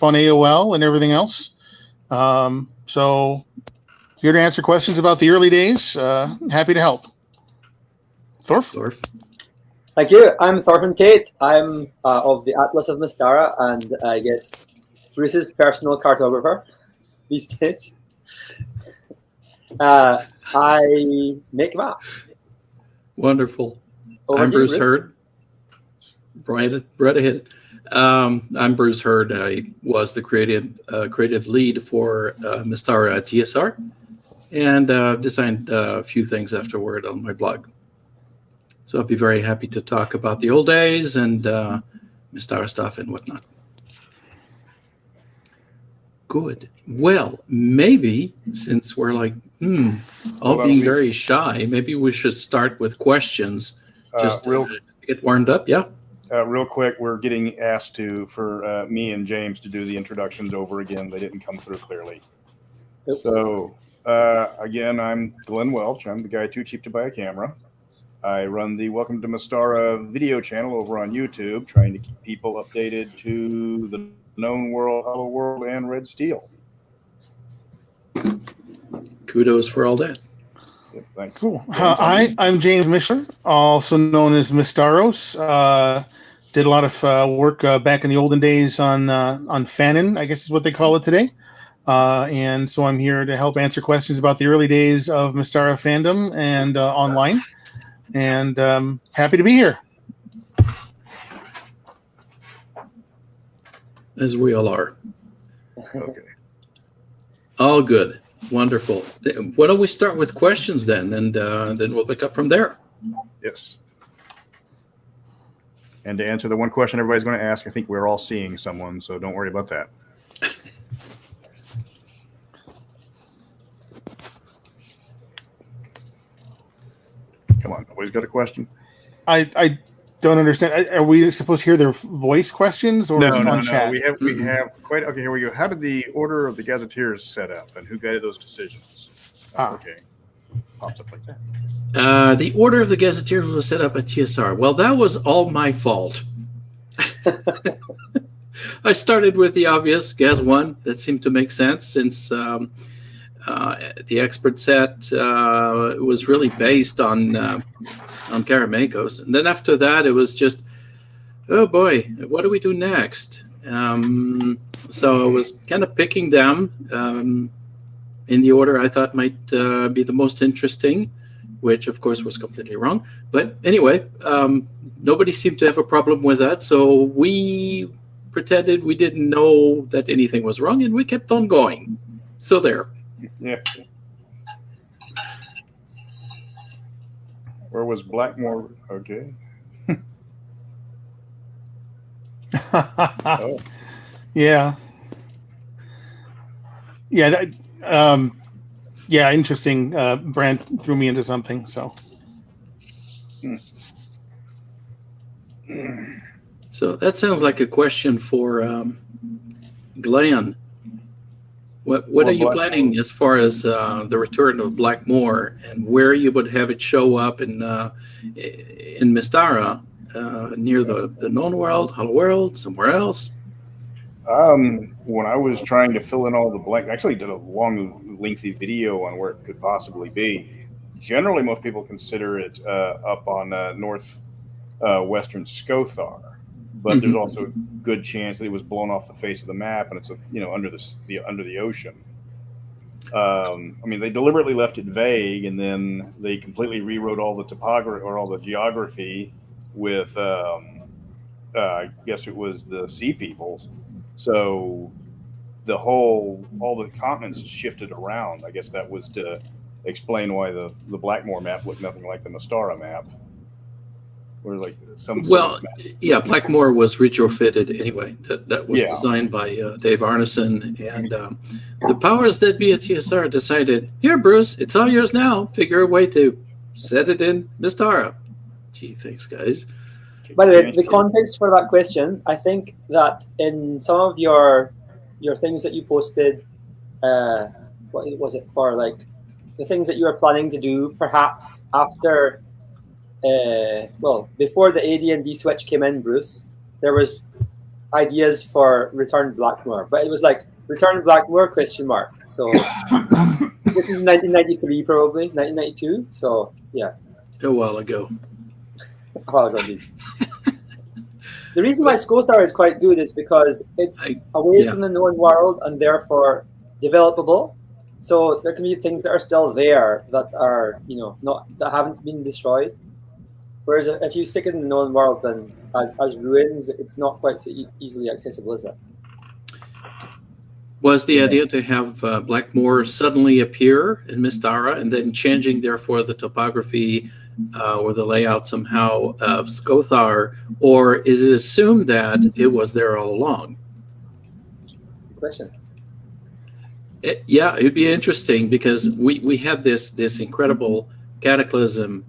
on AOL and everything else. So here to answer questions about the early days. Happy to help. Thorf? Thank you. I'm Thorfinn Tate. I'm of the Atlas of Mystara, and I guess Bruce's personal cartographer these days. I make maps. Wonderful. Over I'm to you, Bruce Hurd. Right ahead. I'm Bruce Hurd. I was the creative lead for Mystara at TSR, and designed a few things afterward on my blog. So I'll be very happy to talk about the old days and Mystara stuff and whatnot. Good. Well, maybe since we're like, all being very shy, maybe we should start with questions. Just to get warmed up. Yeah. Real quick, we're getting asked for me and James to do the introductions over again. They didn't come through clearly. Oops. So again, I'm Glenn Welch. I'm the guy too cheap to buy a camera. I run the Welcome to Mystara video channel over on YouTube, trying to keep people updated to the known world, Hollow World, and Red Steel. Kudos for all that. Yep, thanks. Cool. I'm James Mishler, also known as Mystaros. Did a lot of work back in the olden days on Fanon, I guess is what they call it today. And so I'm here to help answer questions about the early days of Mystara fandom and online. And happy to be here. As we all are. Okay. All good. Wonderful. Why don't we start with questions then, and then we'll pick up from there. Yes. And to answer the one question everybody's going to ask, I think we're all seeing someone, so don't worry about that. Come on, nobody's got a question? I don't understand. Are we supposed to hear their voice questions or no, chat? We have quite. Okay, here we go. How did the order of the gazetteers set up, and who guided those decisions? Okay, pops up like that. The order of the gazetteers was set up at TSR. Well, that was all my fault. I started with the obvious, Gaz 1. That seemed to make sense since the expert set was really based on Karamakos. And then after that, it was just, oh boy, what do we do next? So I was kind of picking them in the order I thought might be the most interesting, which of course was completely wrong. But anyway, nobody seemed to have a problem with that. So we pretended we didn't know that anything was wrong, and we kept on going. So there. Yeah. Where was Blackmore? Okay. Oh. Yeah. Yeah. Yeah. Interesting. Brand threw me into something. So. So that sounds like a question for Glenn. What are you planning as far as the return of Blackmore, and where you would have it show up in Mystara, near the known world, Hollow World, somewhere else? When I was trying to fill in all the blank, I actually did a long, lengthy video on where it could possibly be. Generally, most people consider it up on northwestern Skothar, but there's also a good chance that it was blown off the face of the map, and it's under the ocean. I mean, they deliberately left it vague, and then they completely rewrote all the topography or all the geography with, I guess it was the Sea Peoples. So all the continents shifted around. I guess that was to explain why the Blackmore map looked nothing like the Mystara map. Or like yeah, Blackmore was retrofitted anyway. That was designed by Dave Arneson, and the powers that be at TSR decided, here, Bruce, it's all yours now. Figure a way to set it in Mystara. Gee, thanks, guys. By the way, the context for that question, I think that in some of your things that you posted, what was it for? Like the things that you were planning to do, perhaps after. Before the AD&D switch came in, Bruce, there was ideas for Return Blackmoor, but it was like Return Blackmoor ? So this is 1993, probably 1992. So yeah, A while ago. a while ago, indeed. The reason why Skothar is quite good is because it's away from the known world and therefore developable. So there can be things that are still there that are, that haven't been destroyed. Whereas if you stick it in the known world, then as ruins, it's not quite so easily accessible, is it? Was the idea to have Blackmoor suddenly appear in Mystara and then changing, therefore, the topography or the layout somehow of Skothar, or is it assumed that it was there all along? Good question. It'd be interesting because we had this incredible cataclysm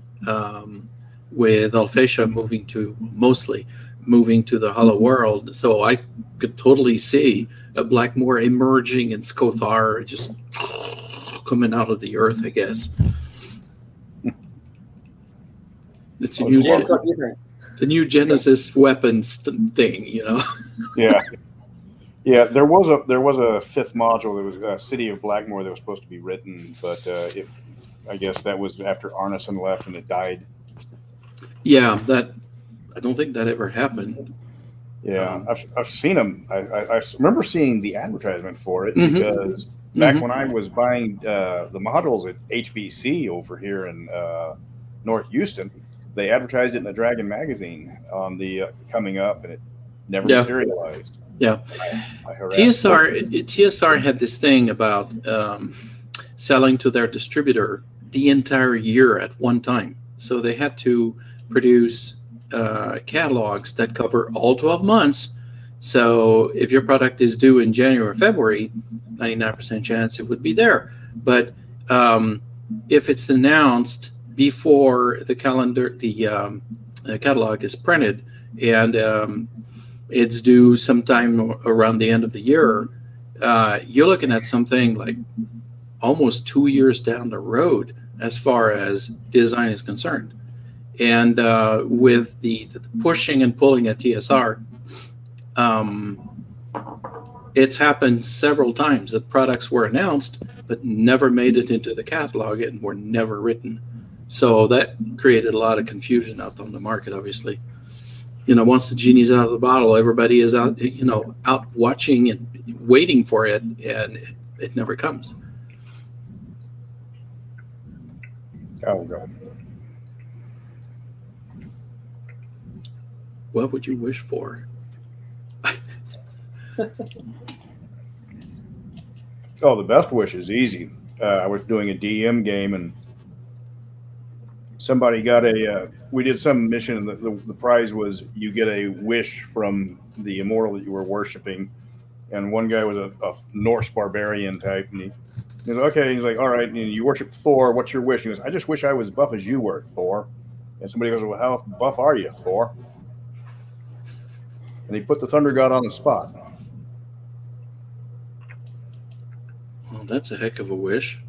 with Alphacia mostly moving to the Hollow World. So I could totally see a Blackmoor emerging in Skothar, just coming out of the earth, I guess. It's a new Genesis weapons thing, Yeah. Yeah, there was a fifth module. There was a City of Blackmoor that was supposed to be written, but I guess that was after Arneson left and it died. Yeah, I don't think that ever happened. Yeah, I've seen them. I remember seeing the advertisement for it because back when I was buying the modules at HBC over here in North Houston, they advertised it in the Dragon magazine on the coming up, and it never materialized. Yeah, TSR had this thing about selling to their distributor the entire year at one time, so they had to produce catalogs that cover all 12 months. So if your product is due in January or February, 99% chance it would be there. But if it's announced before the catalog is printed and it's due sometime around the end of the year, you're looking at something like almost 2 years down the road as far as design is concerned. And with the pushing and pulling at TSR, it's happened several times that products were announced but never made it into the catalog and were never written. So that created a lot of confusion out on the market, obviously. Once the genie's out of the bottle, everybody is out, out watching and waiting for it, and it never comes. Oh, God. What would you wish for? Oh, the best wish is easy. I was doing a DM game and somebody got we did some mission and the prize was you get a wish from the immortal that you were worshiping. And one guy was a Norse barbarian type. And he's like, okay. He's like, all right. And you worship Thor. What's your wish? He goes, I just wish I was buff as you were, Thor. And somebody goes, well, how buff are you, Thor? And he put the Thunder God on the spot. Well, that's a heck of a wish.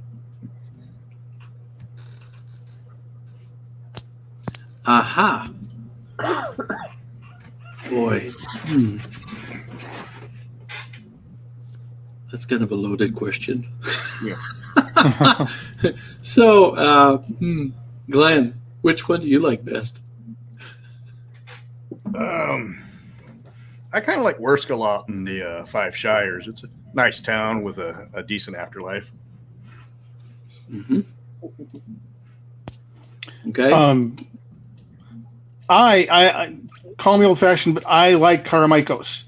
Aha. Boy. That's kind of a loaded question. Yeah. So, Glenn, which one do you like best? I kind of like Worskala in the Five Shires. It's a nice town with a decent afterlife. Mm-hmm. Okay. I call me old-fashioned, but I like Karameikos.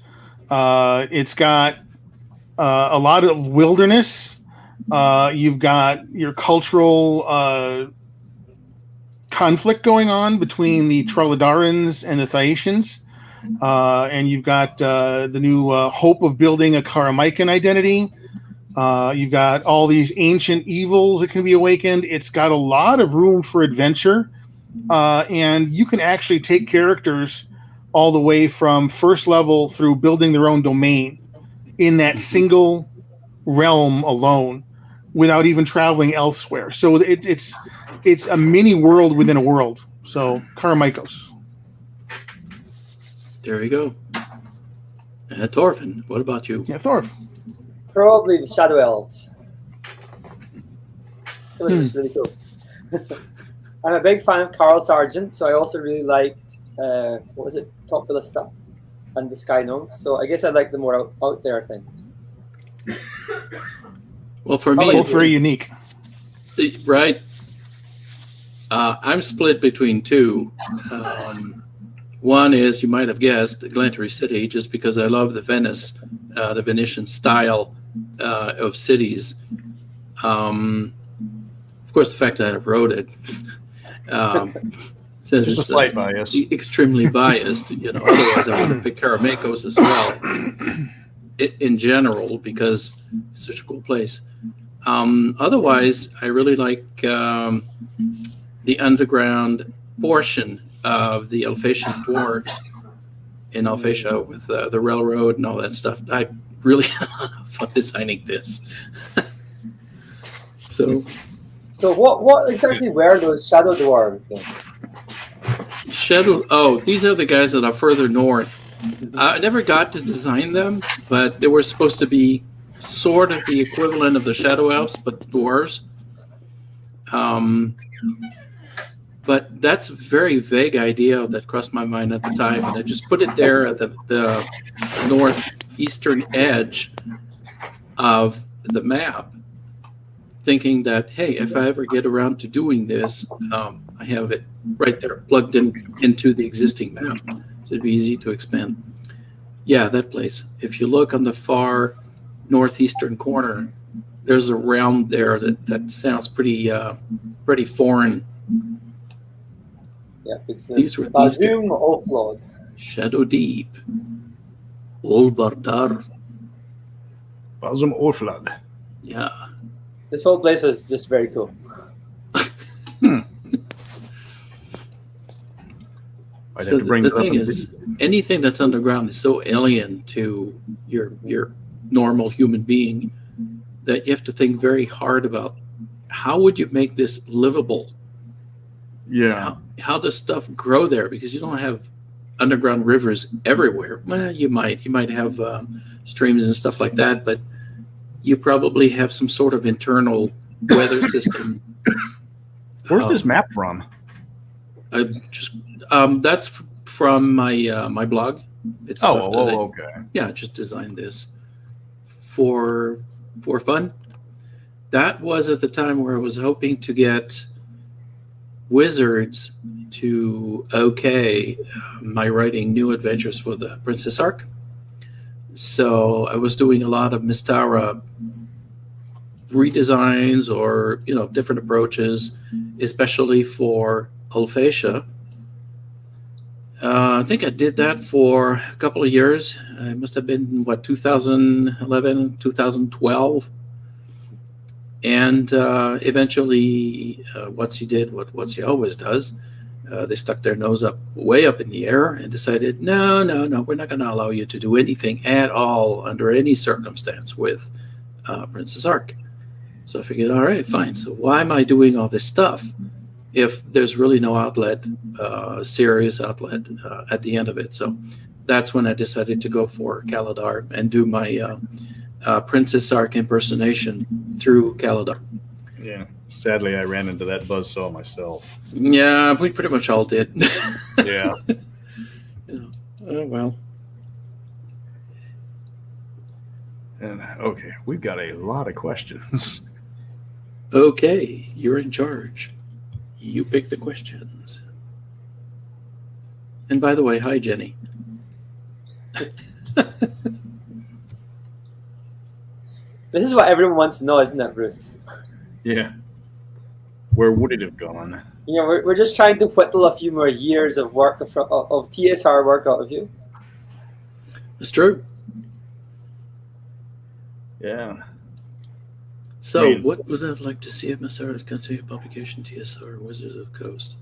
It's got a lot of wilderness. You've got your cultural conflict going on between the Troladarans and the Thaetians. And you've got the new hope of building a Karamaikan identity. You've got all these ancient evils that can be awakened. It's got a lot of room for adventure. And you can actually take characters all the way from first level through building their own domain in that single realm alone without even traveling elsewhere. So it's a mini world within a world. So Karameikos. There you go. Torvin, what about you? Yeah, Thorf. Probably the Shadow Elves. It was just really cool. I'm a big fan of Carl Sargent, so I also really liked what was it, Top Ballista and the Sky Gnome. So I guess I like the more out there things. Well, for me, Both very unique. right? I'm split between two. One is, you might have guessed, Glittery City, just because I love the Venetian style of cities. Of course, the fact that I wrote it says Just a slight bias. Extremely biased. Otherwise I would have picked Karamakos as well. In general, because it's such a cool place. Otherwise, I really like the underground portion of the Alphatian dwarves in Alphatia with the railroad and all that stuff. I really had a lot of fun designing this. So what exactly were those Shadow Dwarves then? These are the guys that are further north. I never got to design them, but they were supposed to be sort of the equivalent of the Shadow Elves, but dwarves. But that's a very vague idea that crossed my mind at the time, and I just put it there at the northeastern edge of the map, thinking that, hey, if I ever get around to doing this, I have it right there plugged into the existing map. So it'd be easy to expand. Yeah, that place. If you look on the far northeastern corner, there's a realm there that sounds pretty foreign. Yeah, it's These were Bazum Offload. Shadow Deep. Olbardar. Bazum Orflad. Yeah. This whole place is just very cool. So the thing is, anything that's underground is so alien to your normal human being that you have to think very hard about how would you make this livable? Yeah. How does stuff grow there? Because you don't have underground rivers everywhere. Well, you might have streams and stuff like that, but you probably have some sort of internal weather system. Where's this map from? That's from my blog. It's okay. Yeah, I just designed this for fun. That was at the time where I was hoping to get Wizards to my writing new adventures for the Princess Arc. So I was doing a lot of Mystara redesigns or different approaches, especially for Alphatia. I think I did that for a couple of years. It must have been 2011, 2012. And eventually, WotC did what WotC always does. They stuck their nose way up in the air and decided, no, we're not going to allow you to do anything at all under any circumstance with Princess Arc. So I figured, all right, fine. So why am I doing all this stuff if there's really no serious outlet at the end of it? So that's when I decided to go for Galadar and do my Princess Arc impersonation through Galadar. Yeah. Sadly, I ran into that buzzsaw myself. Yeah, we pretty much all did. Yeah. Oh, well. And okay, we've got a lot of questions. Okay, you're in charge. You pick the questions. And by the way, hi, Jenny. This is what everyone wants to know, isn't it, Bruce? Yeah. Where would it have gone? We're just trying to whittle a few more years of work of TSR work out of you. It's true. Yeah. So, what would I like to see at Mystara's continued publication, TSR, Wizards of the Coast?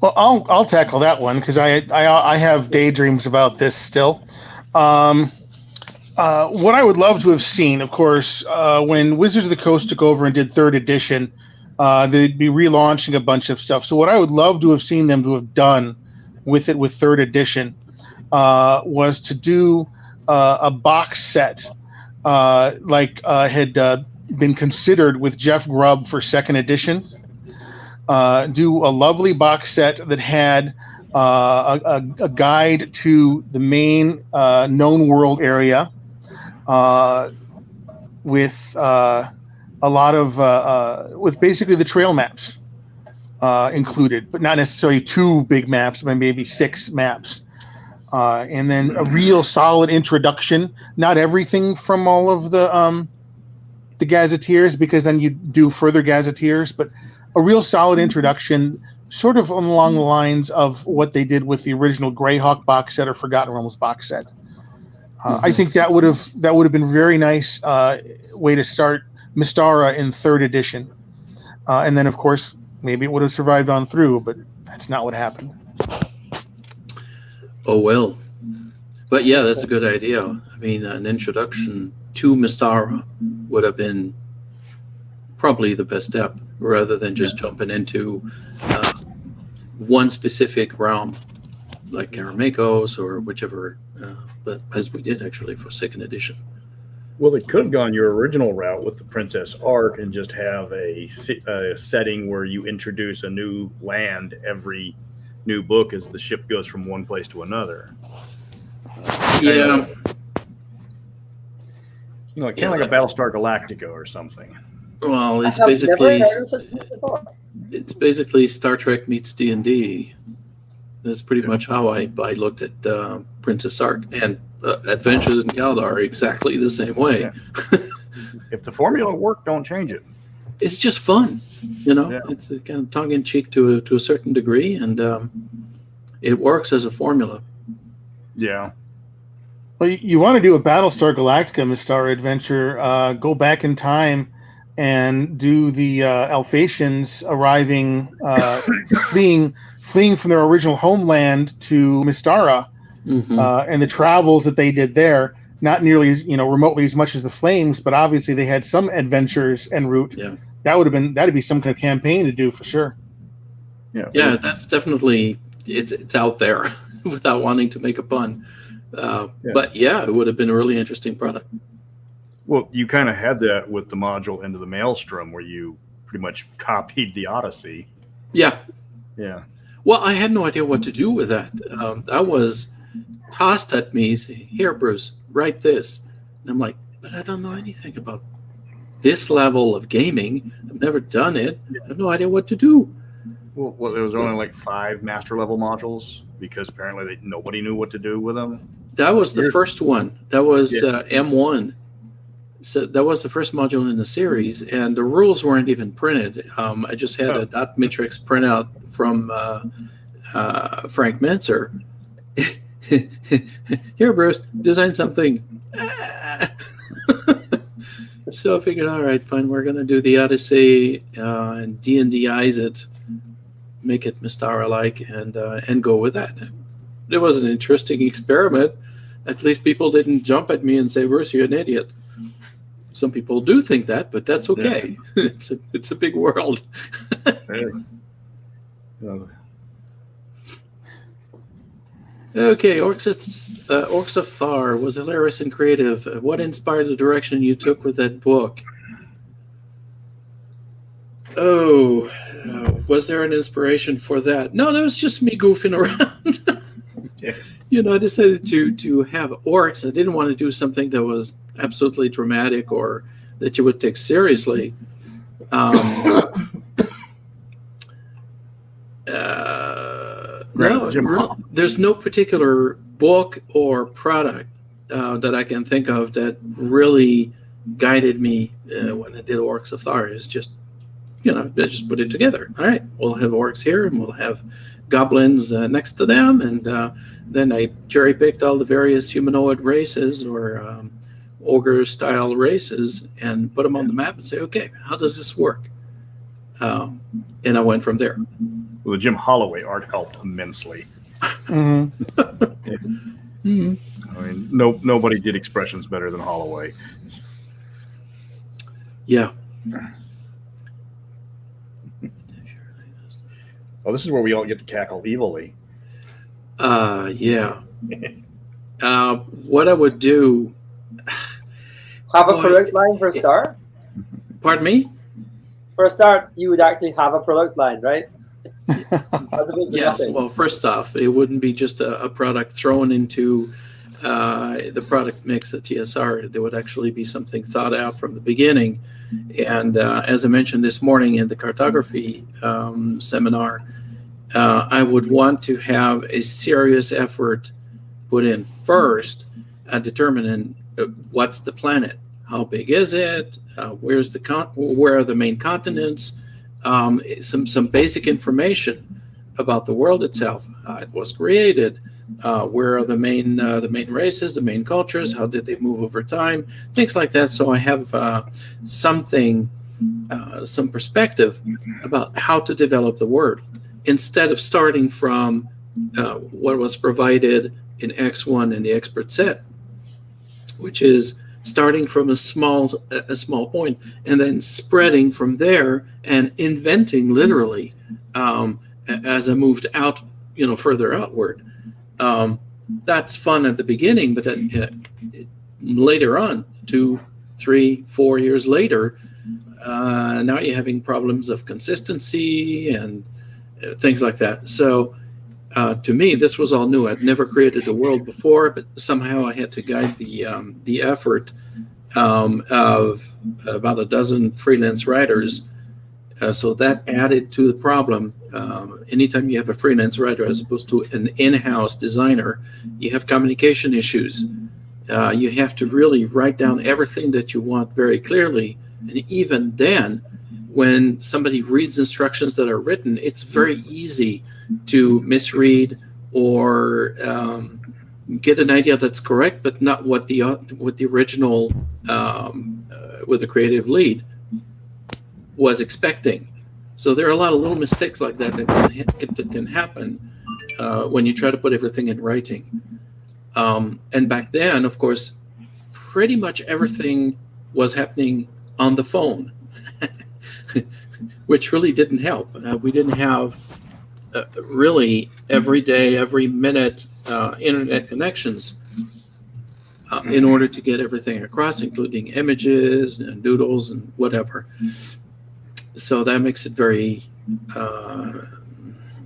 Well, I'll tackle that one because I have daydreams about this still. What I would love to have seen, of course, when Wizards of the Coast took over and did 3rd edition, they'd be relaunching a bunch of stuff. So what I would love to have seen them to have done with it with third edition was to do a box set had been considered with Jeff Grubb for second edition. Do a lovely box set that had a guide to the main known world area with a lot of with basically the trail maps included, but not necessarily 2 big maps, but maybe 6 maps. And then a real solid introduction. Not everything from all of the gazetteers, because then you do further gazetteers, but a real solid introduction, sort of along the lines of what they did with the original Greyhawk box set or Forgotten Realms box set. I think that would have been a very nice way to start Mystara in third edition. And then, of course, maybe it would have survived on through, but that's not what happened. Oh, well. But yeah, that's a good idea. I mean, an introduction to Mystara would have been probably the best step, rather than just jumping into one specific realm, like Karamakos or whichever, but as we did actually for second edition. Well, they could have gone your original route with the Princess Ark and just have a setting where you introduce a new land every new book as the ship goes from one place to another. Yeah. You know, kind of like a Battlestar Galactica or something. Well, it's I have never basically heard of such a thing before. it's basically Star Trek meets D&D. That's pretty much how I looked at Princess Ark, and Adventures in Galadar exactly the same way. Yeah. If the formula worked, don't change it. It's just fun, you know. Yeah. It's a kind of tongue-in-cheek to a certain degree, and it works as a formula. Yeah. Well, you want to do a Battlestar Galactica Mystara adventure, go back in time and do the Alphatians arriving, fleeing from their original homeland to Mystara, and the travels that they did there. Not nearly as, remotely as much as the Flames, but obviously they had some adventures en route. Yeah. That'd be some kind of campaign to do for sure. Yeah, that's definitely it's out there without wanting to make a pun. But yeah, it would have been a really interesting product. Well, you kind of had that with the module Into the Maelstrom, where you pretty much copied the Odyssey. Yeah. Yeah. Well, I had no idea what to do with that. That was tossed at me, say, "Here, Bruce, write this." And I'm like, but I don't know anything about this level of gaming. I've never done it. I have no idea what to do. Well, there was only like 5 master level modules because apparently nobody knew what to do with them. That was the first one. That was M1. So that was the first module in the series, and the rules weren't even printed. I just had a dot matrix printout from Frank Menser. Here, Bruce, design something. So I figured, all right, fine, we're going to do the Odyssey and D&D-ize it, make it Mystara-like, and go with that. It was an interesting experiment. At least people didn't jump at me and say, "Bruce, you're an idiot." Some people do think that, but that's okay. Yeah. It's a big world. Okay, Orcs of Far was hilarious and creative. What inspired the direction you took with that book? Oh, was there an inspiration for that? No, that was just me goofing around. Yeah. I decided to have orcs. I didn't want to do something that was absolutely dramatic or that you would take seriously. There's no particular book or product that I can think of that really guided me when I did Orcs of Thar. It's just, I just put it together. All right, we'll have orcs here, and we'll have goblins next to them, and then I cherry-picked all the various humanoid races or ogre-style races and put them on the map and say, okay, how does this work? And I went from there. Well, the Jim Holloway art helped immensely. Mm-hmm. I mean, nobody did expressions better than Holloway. Yeah. Well, this is where we all get to cackle evilly. Yeah. What I would do. Have a Boy, product line for a start. Pardon me? For a start, you would actually have a product line, right? As opposed to Yes. nothing. Well, first off, it wouldn't be just a product thrown into the product mix at TSR. There would actually be something thought out from the beginning. And as I mentioned this morning in the cartography seminar, I would want to have a serious effort put in first at determining what's the planet, how big is it, where are the main continents, some basic information about the world itself, how it was created, where are the main races, the main cultures, how did they move over time, things like that. So I have some perspective about how to develop the world instead of starting from what was provided in X1 in the expert set, which is starting from a small point and then spreading from there and inventing literally as I moved out, further outward. That's fun at the beginning, but later on, 2, 3, 4 years later, now you're having problems of consistency and things like that. So to me, this was all new. I'd never created a world before, but somehow I had to guide the effort of about a dozen freelance writers. So that added to the problem. Anytime you have a freelance writer as opposed to an in-house designer, you have communication issues. You have to really write down everything that you want very clearly. And even then, when somebody reads instructions that are written, it's very easy to misread or get an idea that's correct, but not what the original, with the creative lead was expecting. So there are a lot of little mistakes like that that can happen when you try to put everything in writing. And back then, of course, pretty much everything was happening on the phone, which really didn't help. We didn't have really every day, every minute internet connections in order to get everything across, including images and doodles and whatever. So that makes it very,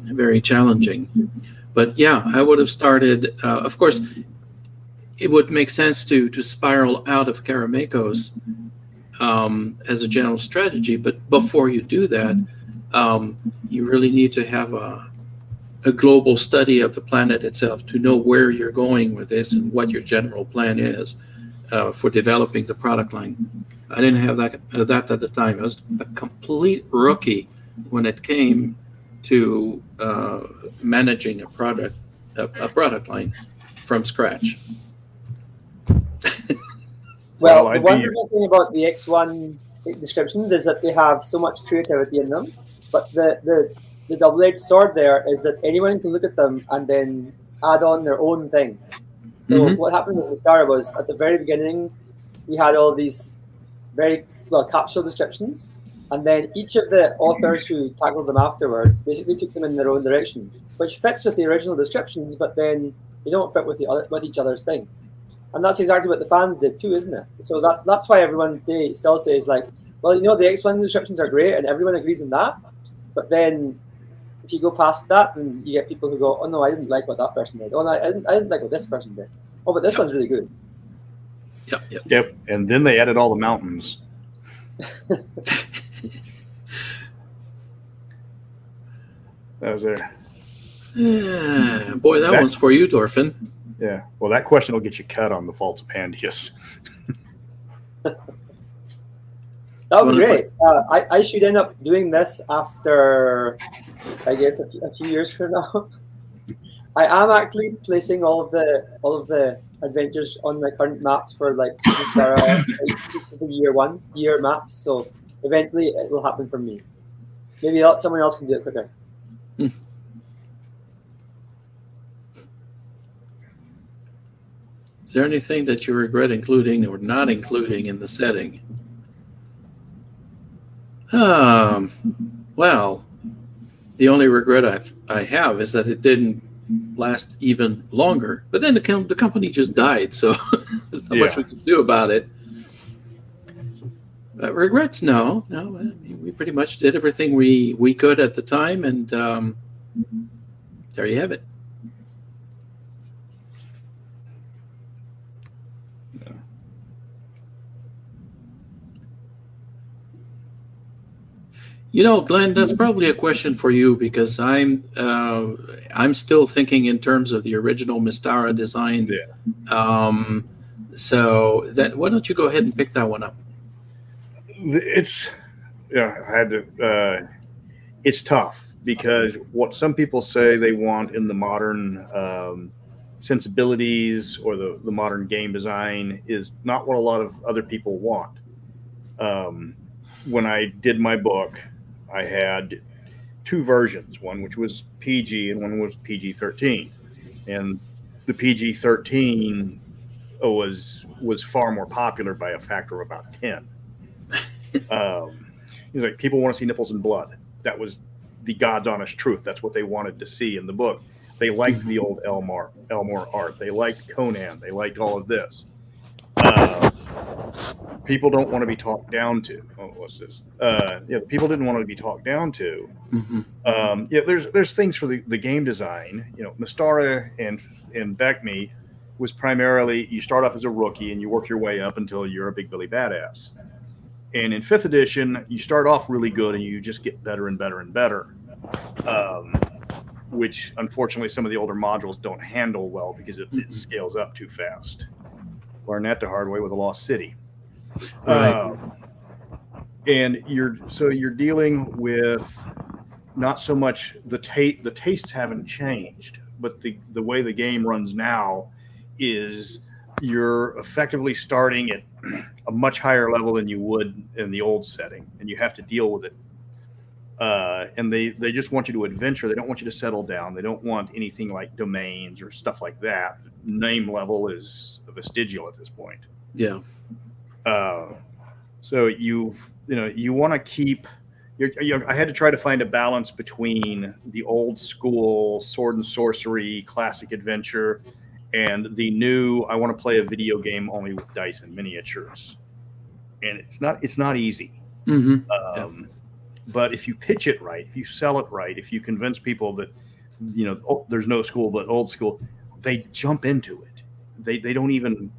very challenging. But yeah, I would have started, of course, it would make sense to spiral out of Karameikos as a general strategy. But before you do that, you really need to have a global study of the planet itself to know where you're going with this and what your general plan is for developing the product line. I didn't have that at the time. I was a complete rookie when it came to managing a product line from scratch. Well, the wonderful thing about the X1 descriptions is that they have so much creativity in them. But the double-edged sword there is that anyone can look at them and then add on their own things. So what happened with Mystara was at the very beginning, we had all these very capsule descriptions, and then each of the authors who tackled them afterwards basically took them in their own direction, which fits with the original descriptions, but then they don't fit with each other's things. And that's exactly what the fans did too, isn't it? So that's why everyone still says like, well, the X1 descriptions are great, and everyone agrees on that. But then if you go past that, then you get people who go, oh no, I didn't like what that person did. Oh no, I didn't like what this person did. Oh, but this one's really good. Yep. And then they added all the mountains. That was there. Boy, that one's for you, Dorfin. Yeah. Well, that question will get you cut on the faults of Pandius. That would be great. I should end up doing this after, I guess, a few years from now. I am actually placing all of the adventures on my current maps for like Mystara, the year maps. So eventually it will happen for me. Maybe someone else can do it quicker. Is there anything that you regret including or not including in the setting? Well, the only regret I have is that it didn't last even longer. But then the company just died, so there's not much we can do about it. Regrets? No. I mean, we pretty much did everything we could at the time, and there you have it. You know, Glenn, that's probably a question for you, because I'm still thinking in terms of the original Mystara design. Yeah. So why don't you go ahead and pick that one up? It's it's tough, because what some people say they want in the modern sensibilities or the modern game design is not what a lot of other people want. When I did my book, I had two versions, one which was PG and one was PG-13. And the PG-13 was far more popular by a factor of about 10. Like, people want to see nipples and blood. That was the God's honest truth. That's what they wanted to see in the book. They liked the old Elmore art. They liked Conan. They liked all of this. People don't want to be talked down to. Oh, what's this? People didn't want to be talked down to. There's things for the game design. You know, Mystara and Beckme was primarily, you start off as a rookie and you work your way up until you're a big Billy badass. And in 5th edition, you start off really good and you just get better and better and better, which unfortunately some of the older modules don't handle well because it scales up too fast. Learned that the hard way with the Lost City. Right. And you're dealing with not so much the tastes haven't changed, but the way the game runs now is you're effectively starting at a much higher level than you would in the old setting, and you have to deal with it. And they just want you to adventure. They don't want you to settle down. They don't want anything like domains or stuff like that. Name level is vestigial at this point. Yeah. So you want to keep. I had to try to find a balance between the old school sword and sorcery classic adventure and the new, I want to play a video game only with dice and miniatures. And it's not easy. But if you pitch it right, if you sell it right, if you convince people that, there's no school but old school, they jump into it. They don't even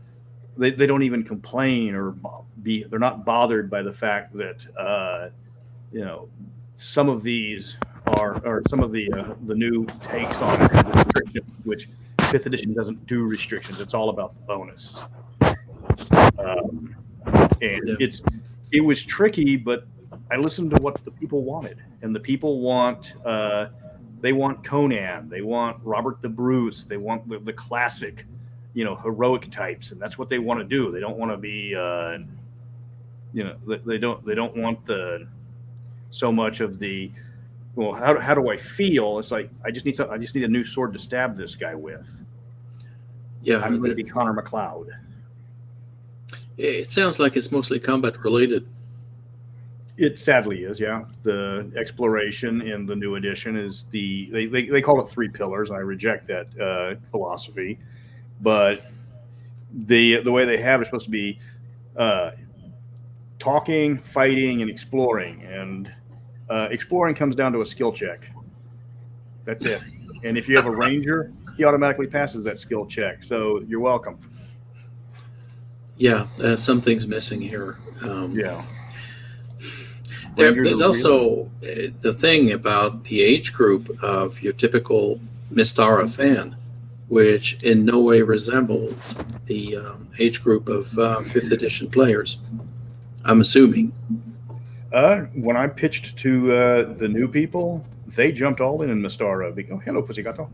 complain or they're not bothered by the fact that some of these are some of the new takes on restrictions, which 5th edition doesn't do restrictions. It's all about the bonus. It was tricky, but I listened to what the people wanted, and the people want Conan, they want Robert the Bruce, they want the classic, heroic types, and that's what they want to do. They don't want to be, they don't want so much of the, well, how do I feel? It's like I just need a new sword to stab this guy with. Yeah, I'm going to be Connor McLeod. It sounds like it's mostly combat related. It sadly is, yeah. The exploration in the new edition is they call it 3 pillars. I reject that philosophy, but the way they have it is supposed to be talking, fighting, and exploring. And exploring comes down to a skill check. That's it. And if you have a ranger, he automatically passes that skill check. So you're welcome. Yeah, something's missing here. Yeah. There's also the thing about the age group of your typical Mystara fan, which in no way resembles the age group of 5th edition players, I'm assuming. When I pitched to the new people, they jumped all in Mystara. Hello, Pussygato.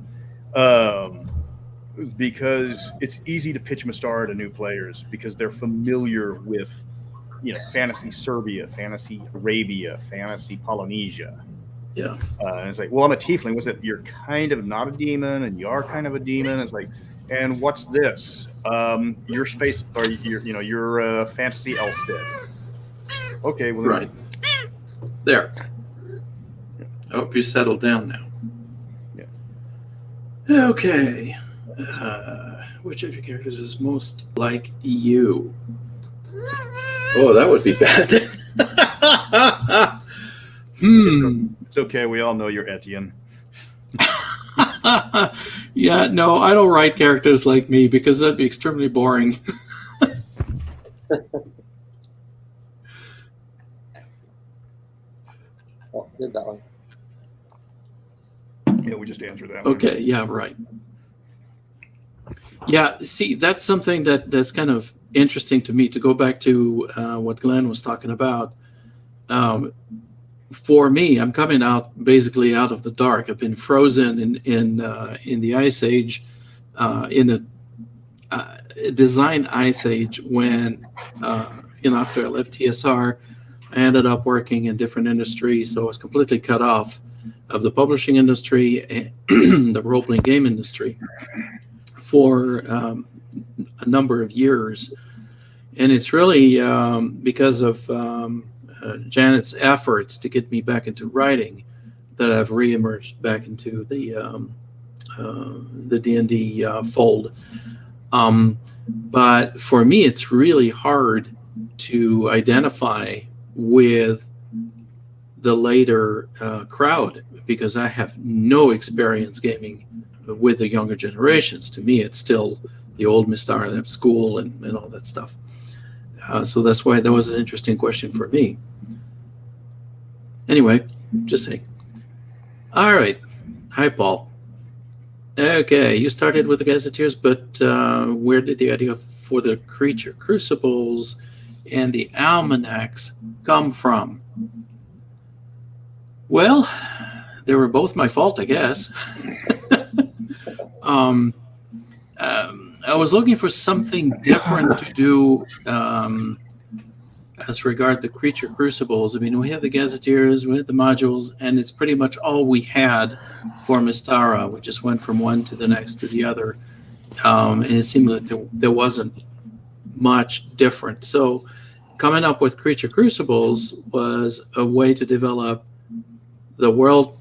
Because it's easy to pitch Mystara to new players because they're familiar with fantasy Serbia, fantasy Arabia, fantasy Polynesia. Yeah. And it's like, well, I'm a tiefling. Was it you're kind of not a demon and you are kind of a demon? It's like, and what's this? Your space or your fantasy Elstead. Okay, well, right. There. I hope you settled down now. Okay. Which of your characters is most like you? Oh, that would be bad. It's okay. We all know you're Etienne. Yeah, no, I don't write characters like me because that'd be extremely boring. Oh, did that one. Yeah, we just answered that. Okay, yeah, right. Yeah, see, that's something that's kind of interesting to me, to go back to what Glenn was talking about. For me, I'm coming out basically out of the dark. I've been frozen in the Ice Age, in a design Ice Age when, after I left TSR, I ended up working in different industries, so I was completely cut off of the publishing industry and the role-playing game industry for a number of years. And it's really because of Janet's efforts to get me back into writing that I've reemerged back into the D&D fold. But for me, it's really hard to identify with the later crowd because I have no experience gaming with the younger generations. To me, it's still the old Mystara of school and all that stuff. So that's why that was an interesting question for me. Anyway, just saying. All right. Hi, Paul. Okay, you started with the Gazetteers, but where did the idea for the creature crucibles and the almanacs come from? Well, they were both my fault, I guess. I was looking for something different to do as regard the creature crucibles. I mean, we have the Gazetteers, we had the modules, and it's pretty much all we had for Mystara. We just went from one to the next to the other, and it seemed like there wasn't much different. So coming up with creature crucibles was a way to develop the world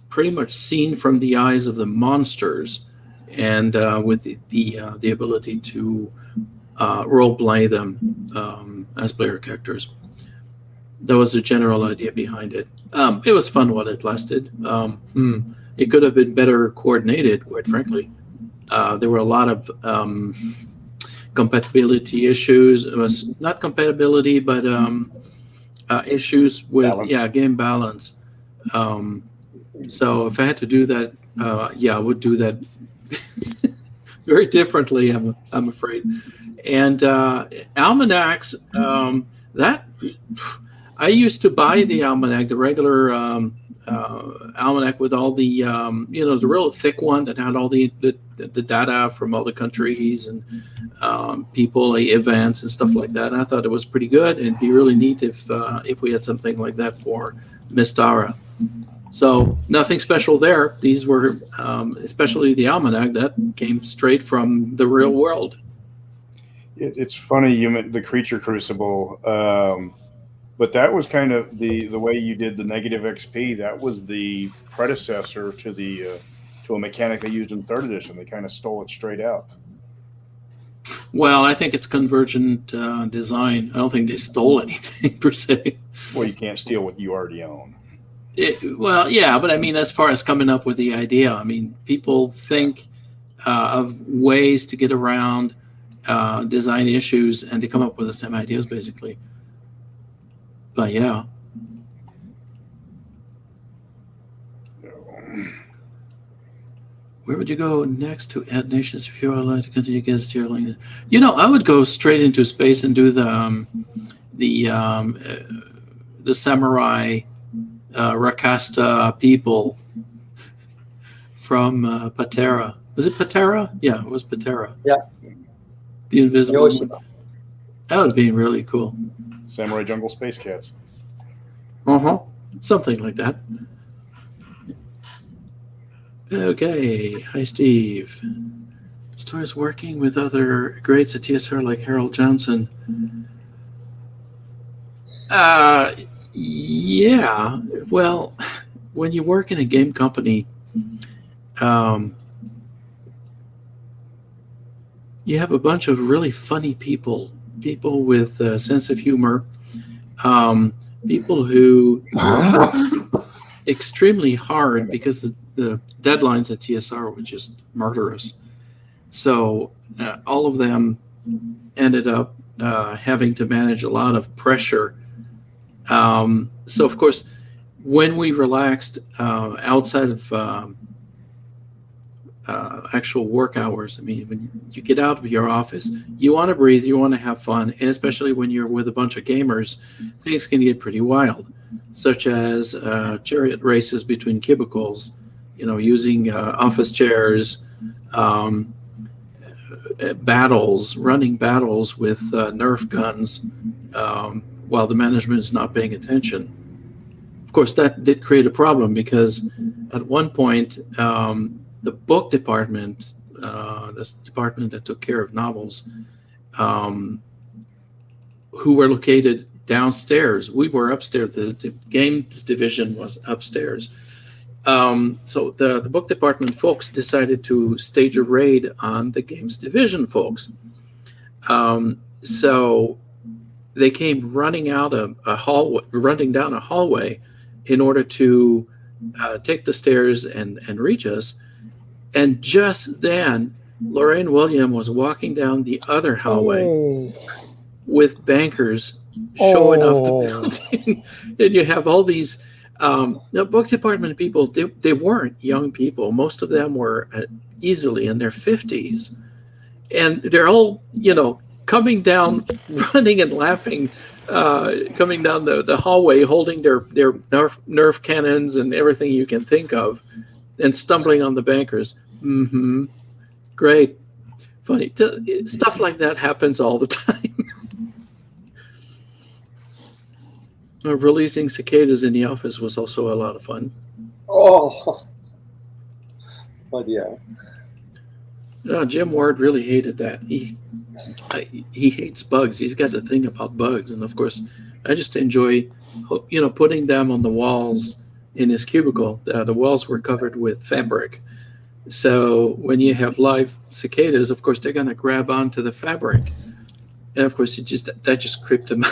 pretty much seen from the eyes of the monsters, and with the ability to role play them as player characters. That was the general idea behind it. It was fun while it lasted. It could have been better coordinated, quite frankly. There were a lot of compatibility issues. It was not compatibility, but issues with game balance. So if I had to do that, I would do that very differently, I'm afraid. And almanacs, that I used to buy the almanac, the regular almanac with all the the real thick one that had all the data from all the countries and people, events and stuff like that. And I thought it was pretty good, and it'd be really neat if we had something like that for Mystara. So nothing special there. These were, especially the almanac, that came straight from the real world. It's funny you meant the creature crucible, but that was kind of the way you did the negative XP. That was the predecessor to a mechanic they used in 3rd edition. They kind of stole it straight out. Well, I think it's convergent design. I don't think they stole anything per se. Well, you can't steal what you already own. But I mean, as far as coming up with the idea, I mean, people think of ways to get around design issues, and they come up with the same ideas, basically. But yeah. Where would you go next to add nations if you were allowed to continue against your line? I would go straight into space and do the samurai Rakasta people from Patera. Was it Patera? Yeah, it was Patera. Yeah. The invisible one. That would be really cool. Samurai Jungle Space Cats. Something like that. Okay. Hi, Steve. Stories working with other greats at TSR like Harold Johnson. Yeah. Well, when you work in a game company, you have a bunch of really funny people with a sense of humor, people who work extremely hard because the deadlines at TSR were just murderous. So all of them ended up having to manage a lot of pressure. So, of course, when we relaxed outside of actual work hours, I mean, when you get out of your office, you want to breathe, you want to have fun, and especially when you're with a bunch of gamers, things can get pretty wild, such as chariot races between cubicles, using office chairs, running battles with Nerf guns while the management is not paying attention. Of course, that did create a problem because at one point, the book department, this department that took care of novels, who were located downstairs. We were upstairs. The games division was upstairs. So the book department folks decided to stage a raid on the games division folks. So they came running down a hallway in order to take the stairs and reach us. And just then, Lorraine William was walking down the other hallway with bankers showing off the building. And you have all these book department people. They weren't young people. Most of them were easily in their 50s. And they're all, coming down, running and laughing, coming down the hallway, holding their Nerf cannons and everything you can think of, and stumbling on the bankers. Mm-hmm. Great. Funny. Stuff like that happens all the time. Releasing cicadas in the office was also a lot of fun. Oh dear. Jim Ward really hated that. He hates bugs. He's got a thing about bugs. And of course, I just enjoy, putting them on the walls in his cubicle. The walls were covered with fabric. So when you have live cicadas, of course, they're going to grab onto the fabric. And of course, that just creeped him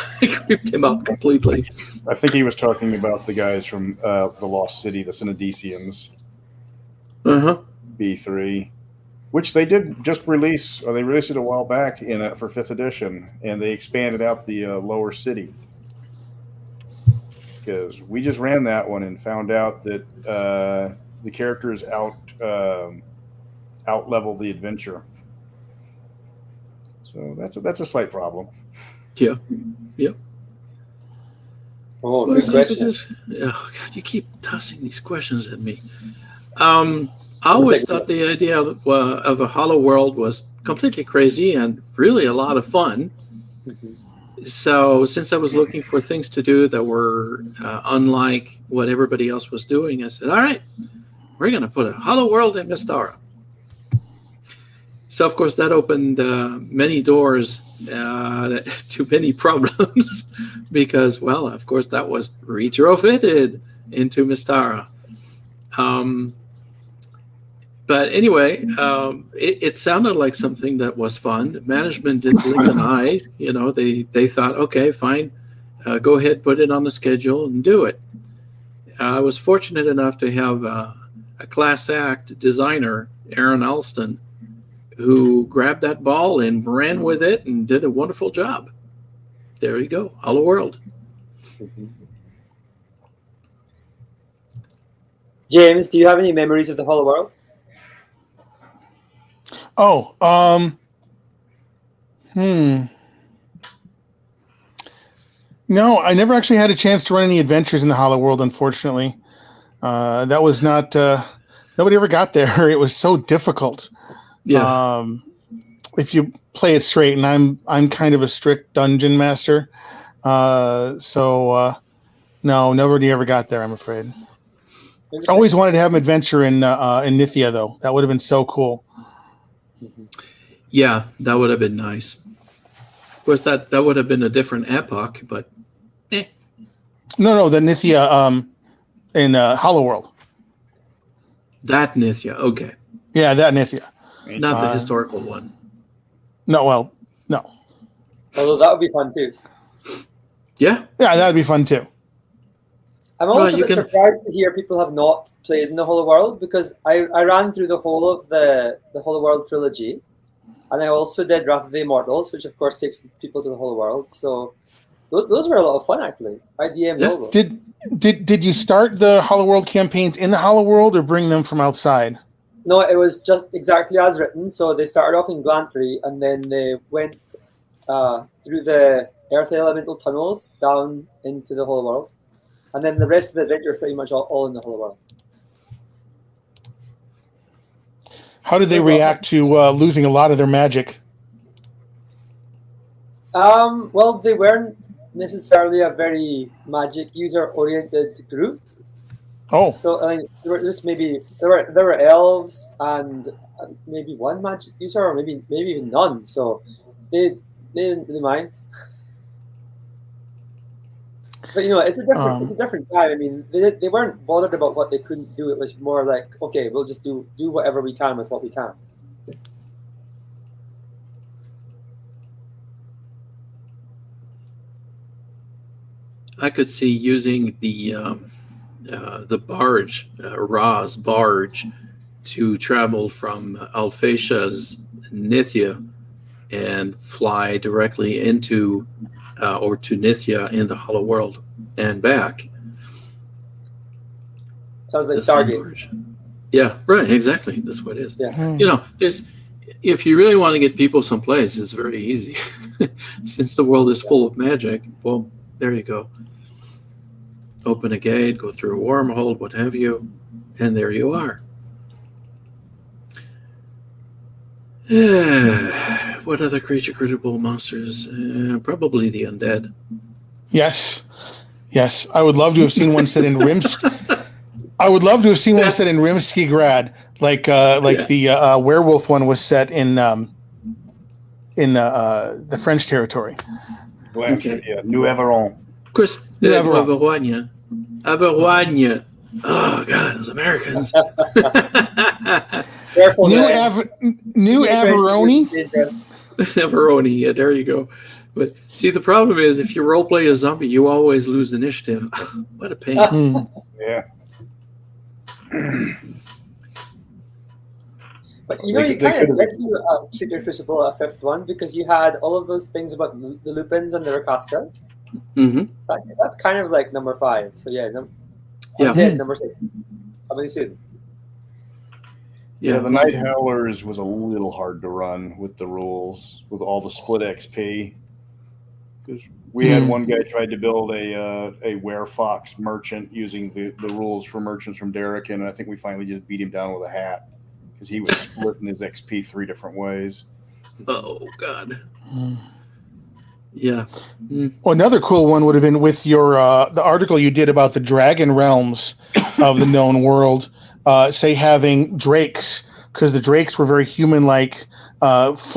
out completely. I think he was talking about the guys from the Lost City, the Synodicians. B3, which they did just release, or they released it a while back for 5th edition, and they expanded out the lower city. Because we just ran that one and found out that the characters out-level the adventure. So that's a slight problem. Yeah. Yep. Oh, good question. Oh God, you keep tossing these questions at me. I always thought the idea of a hollow world was completely crazy and really a lot of fun. Mm-hmm. So since I was looking for things to do that were unlike what everybody else was doing, I said, all right, we're going to put a hollow world in Mystara. So, of course, that opened many doors to many problems because, well, of course, that was retrofitted into Mystara. But anyway, it sounded like something that was fun. Management didn't blink an eye. They thought, okay, fine, go ahead, put it on the schedule and do it. I was fortunate enough to have a class act designer, Aaron Alston, who grabbed that ball and ran with it and did a wonderful job. There you go, Hollow World. James, do you have any memories of the Hollow World? No, I never actually had a chance to run any adventures in the Hollow World, unfortunately. That was not, nobody ever got there. It was so difficult. Yeah. If you play it straight, and I'm kind of a strict dungeon master. No, nobody ever got there, I'm afraid. I always wanted to have an adventure in Nithya, though. That would have been so cool. Yeah, that would have been nice. Of course, that would have been a different epoch, but No, the Nithya in Hollow World. That Nithya, okay. Yeah, that Nithya. Not the historical one. No, well, no. Although that would be fun too. Yeah. Yeah, that'd be fun too. I'm Well, also a you bit can- surprised to hear people have not played in the Hollow World, because I ran through the whole of the Hollow World trilogy, and I also did Wrath of the Immortals, which of course takes people to the Hollow World. So those were a lot of fun actually. I DM'd Yeah. all of them. Did you start the Hollow World campaigns in the Hollow World or bring them from outside? No, it was just exactly as written. So they started off in Glantry, and then they went through the Earth Elemental tunnels down into the Hollow World. And then the rest of the adventure is pretty much all in the Hollow World. How did they react to losing a lot of their magic? Well, they weren't necessarily a very magic user-oriented group. Oh, So I mean, there were elves and maybe one magic user, or maybe even none. So they didn't really mind. But it's a different time. I mean, they weren't bothered about what they couldn't do. It was more like, okay, we'll just do whatever we can with what we can. I could see using the barge, Ra's barge, to travel from Alphasia's Nithya and fly directly into or to Nithya in the Hollow World and back. Sounds like The same Stargate. barge. Yeah, right, exactly. That's what it is. Yeah. If you really want to get people someplace, it's very easy. Since the world is full of magic, well, there you go. Open a gate, go through a wormhole, what have you, and there you are. What other creature-crucible monsters? Probably the undead. yes. I would love to have seen one set in I would love to have seen one set in Rimsky Grad, like the werewolf one was set in the French territory. Yeah, New Aveyron. Of course, Yeah, Averoigne. Oh, God, those Americans. Careful, New guys. Averoni. Averoni, yeah, there you go. But see, the problem is if you roleplay a zombie, you always lose initiative. What a pain. Yeah. But They you could- kind of they did do Trigger Crucible a fifth one, because you had all of those things about the Lupins and the Rakastas. Mm-hmm. That's kind of like number 5. So yeah, Yeah. Undead, number 6. Coming soon. Yeah, the Night Howlers was a little hard to run with the rules, with all the split XP. Because we had one guy tried to build a Werefox merchant using the rules for merchants from Derrick, and I think we finally just beat him down with a hat because he was splitting his XP 3 different ways. Oh, God. Yeah. Well, another cool one would have been with your the article you did about the dragon realms of the known world. Say having drakes, because the drakes were very human-like,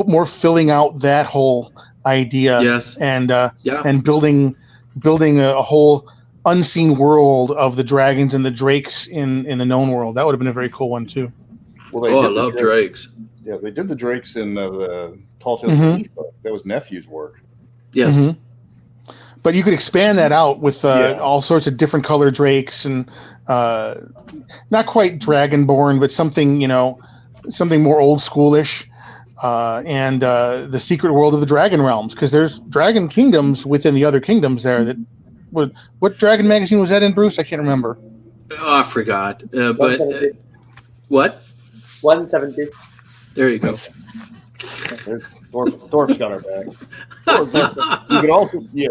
more filling out that whole idea. Yes. And Yeah. and building a whole unseen world of the dragons and the drakes in the known world. That would have been a very cool one too. Well, Oh, I did the love drakes. Yeah, they did the drakes in the Tall Tales Mhm. of Leaf book. That was Nephew's work. Yes. Mhm. But you could expand that out with Yeah. all sorts of different color drakes and not quite dragonborn, but something more old schoolish. And the secret world of the dragon realms, because there's dragon kingdoms within the other kingdoms there. What dragon magazine was that in, Bruce? I can't remember. Oh, I forgot. But 170. what? 170. There you go. Dwarf's got our back.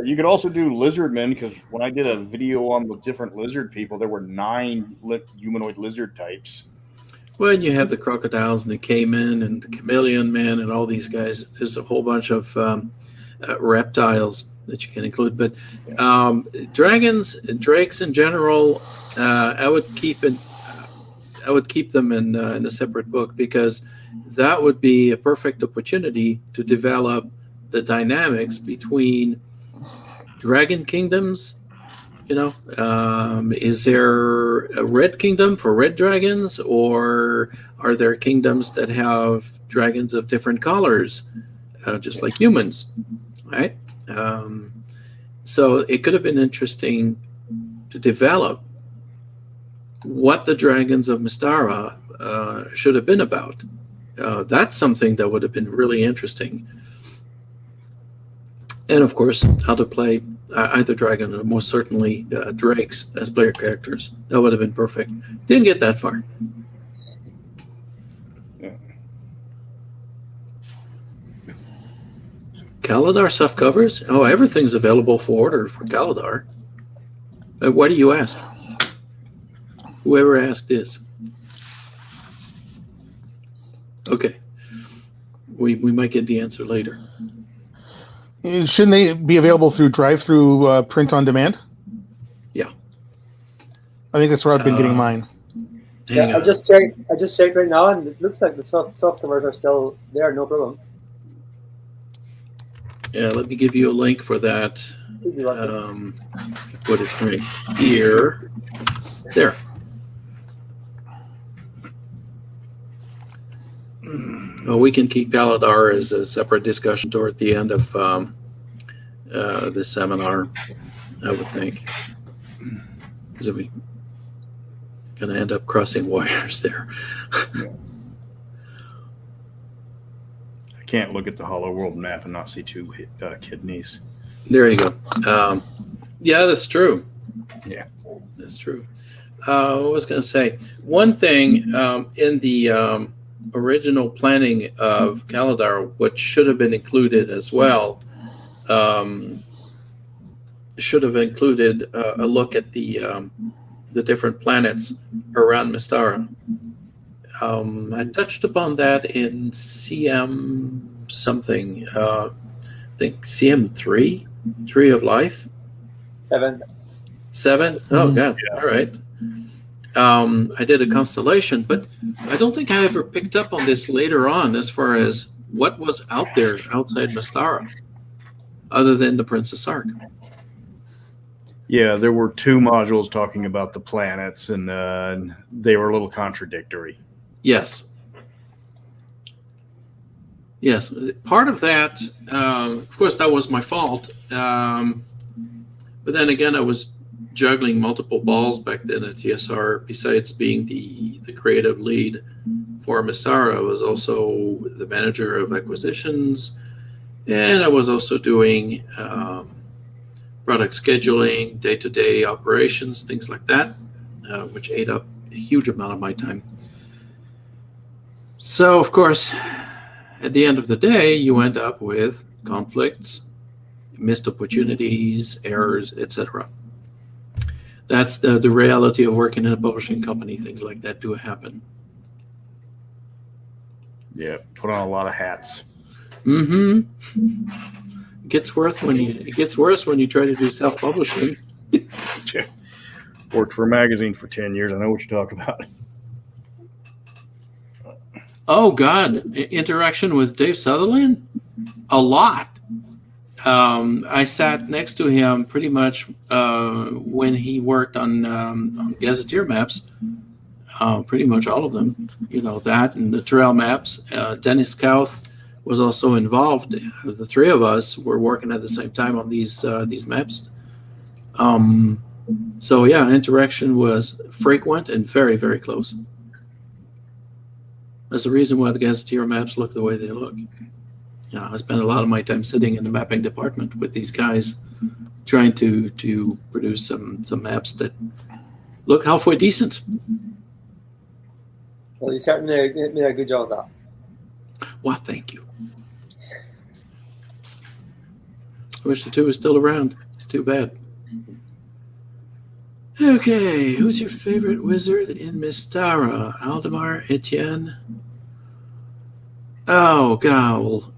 You could also do lizardmen, because when I did a video on the different lizard people, there were 9 humanoid lizard types. Well, and you have the crocodiles and the caiman and the chameleon man and all these guys. There's a whole bunch of reptiles that you can include. But dragons and drakes in general, I would keep them in a separate book, because that would be a perfect opportunity to develop the dynamics between dragon kingdoms. Is there a red kingdom for red dragons, or are there kingdoms that have dragons of different colors? just like humans, right? So it could have been interesting to develop what the dragons of Mystara should have been about. That's something that would have been really interesting. And of course, how to play either dragon or most certainly drakes as player characters. That would have been perfect. Didn't get that far. Galadar soft covers? Oh, everything's available for order for Galadar. Why do you ask? Whoever asked this. Okay. We might get the answer later. Shouldn't they be available through drive-through print on demand? Yeah. I think that's where I've been getting mine. Yeah, I just checked right now, and it looks like the soft covers are still there. No problem. Yeah, let me give you a link for that. Put it right here. There. Well, we can keep Galadar as a separate discussion toward the end of this seminar, I would think. Because we're going to end up crossing wires there. I can't look at the Hollow World map and not see two kidneys. There you go. Yeah, that's true. Yeah. That's true. I was going to say, one thing in the original planning of Galadar, what should have been included as well, should have included a look at the different planets around Mystara. I touched upon that in CM something. I think CM3, Tree of Life. 7. Oh, God. Yeah. All right. I did a constellation, but I don't think I ever picked up on this later on as far as what was out there outside Mystara, other than the Princess Ark. Yeah, there were 2 modules talking about the planets, and they were a little contradictory. Yes. Yes. Part of that, of course, that was my fault. But then again, I was juggling multiple balls back then at TSR. Besides being the creative lead for Mystara, I was also the manager of acquisitions, and I was also doing product scheduling, day-to-day operations, things like that, which ate up a huge amount of my time. So, of course, at the end of the day, you end up with conflicts, missed opportunities, errors, etc. That's the reality of working in a publishing company. Things like that do happen. Yeah, put on a lot of hats. Mm-hmm. It gets worse when you try to do self-publishing. Worked for a magazine for 10 years. I know what you're talking about. Oh, God. Interaction with Dave Sutherland? A lot. I sat next to him pretty much when he worked on Gazetteer maps, pretty much all of them. You know, that and the trail maps. Dennis Kauth was also involved. The 3 of us were working at the same time on these maps. So, yeah, interaction was frequent and very, very close. That's the reason why the Gazetteer maps look the way they look. I spent a lot of my time sitting in the mapping department with these guys, trying to produce some maps that look halfway decent. Well, you certainly made a good job of that. Well, thank you. I wish the 2 was still around. It's too bad. Okay, who's your favorite wizard in Mystara? Aldemar, Etienne? Oh, Gowl.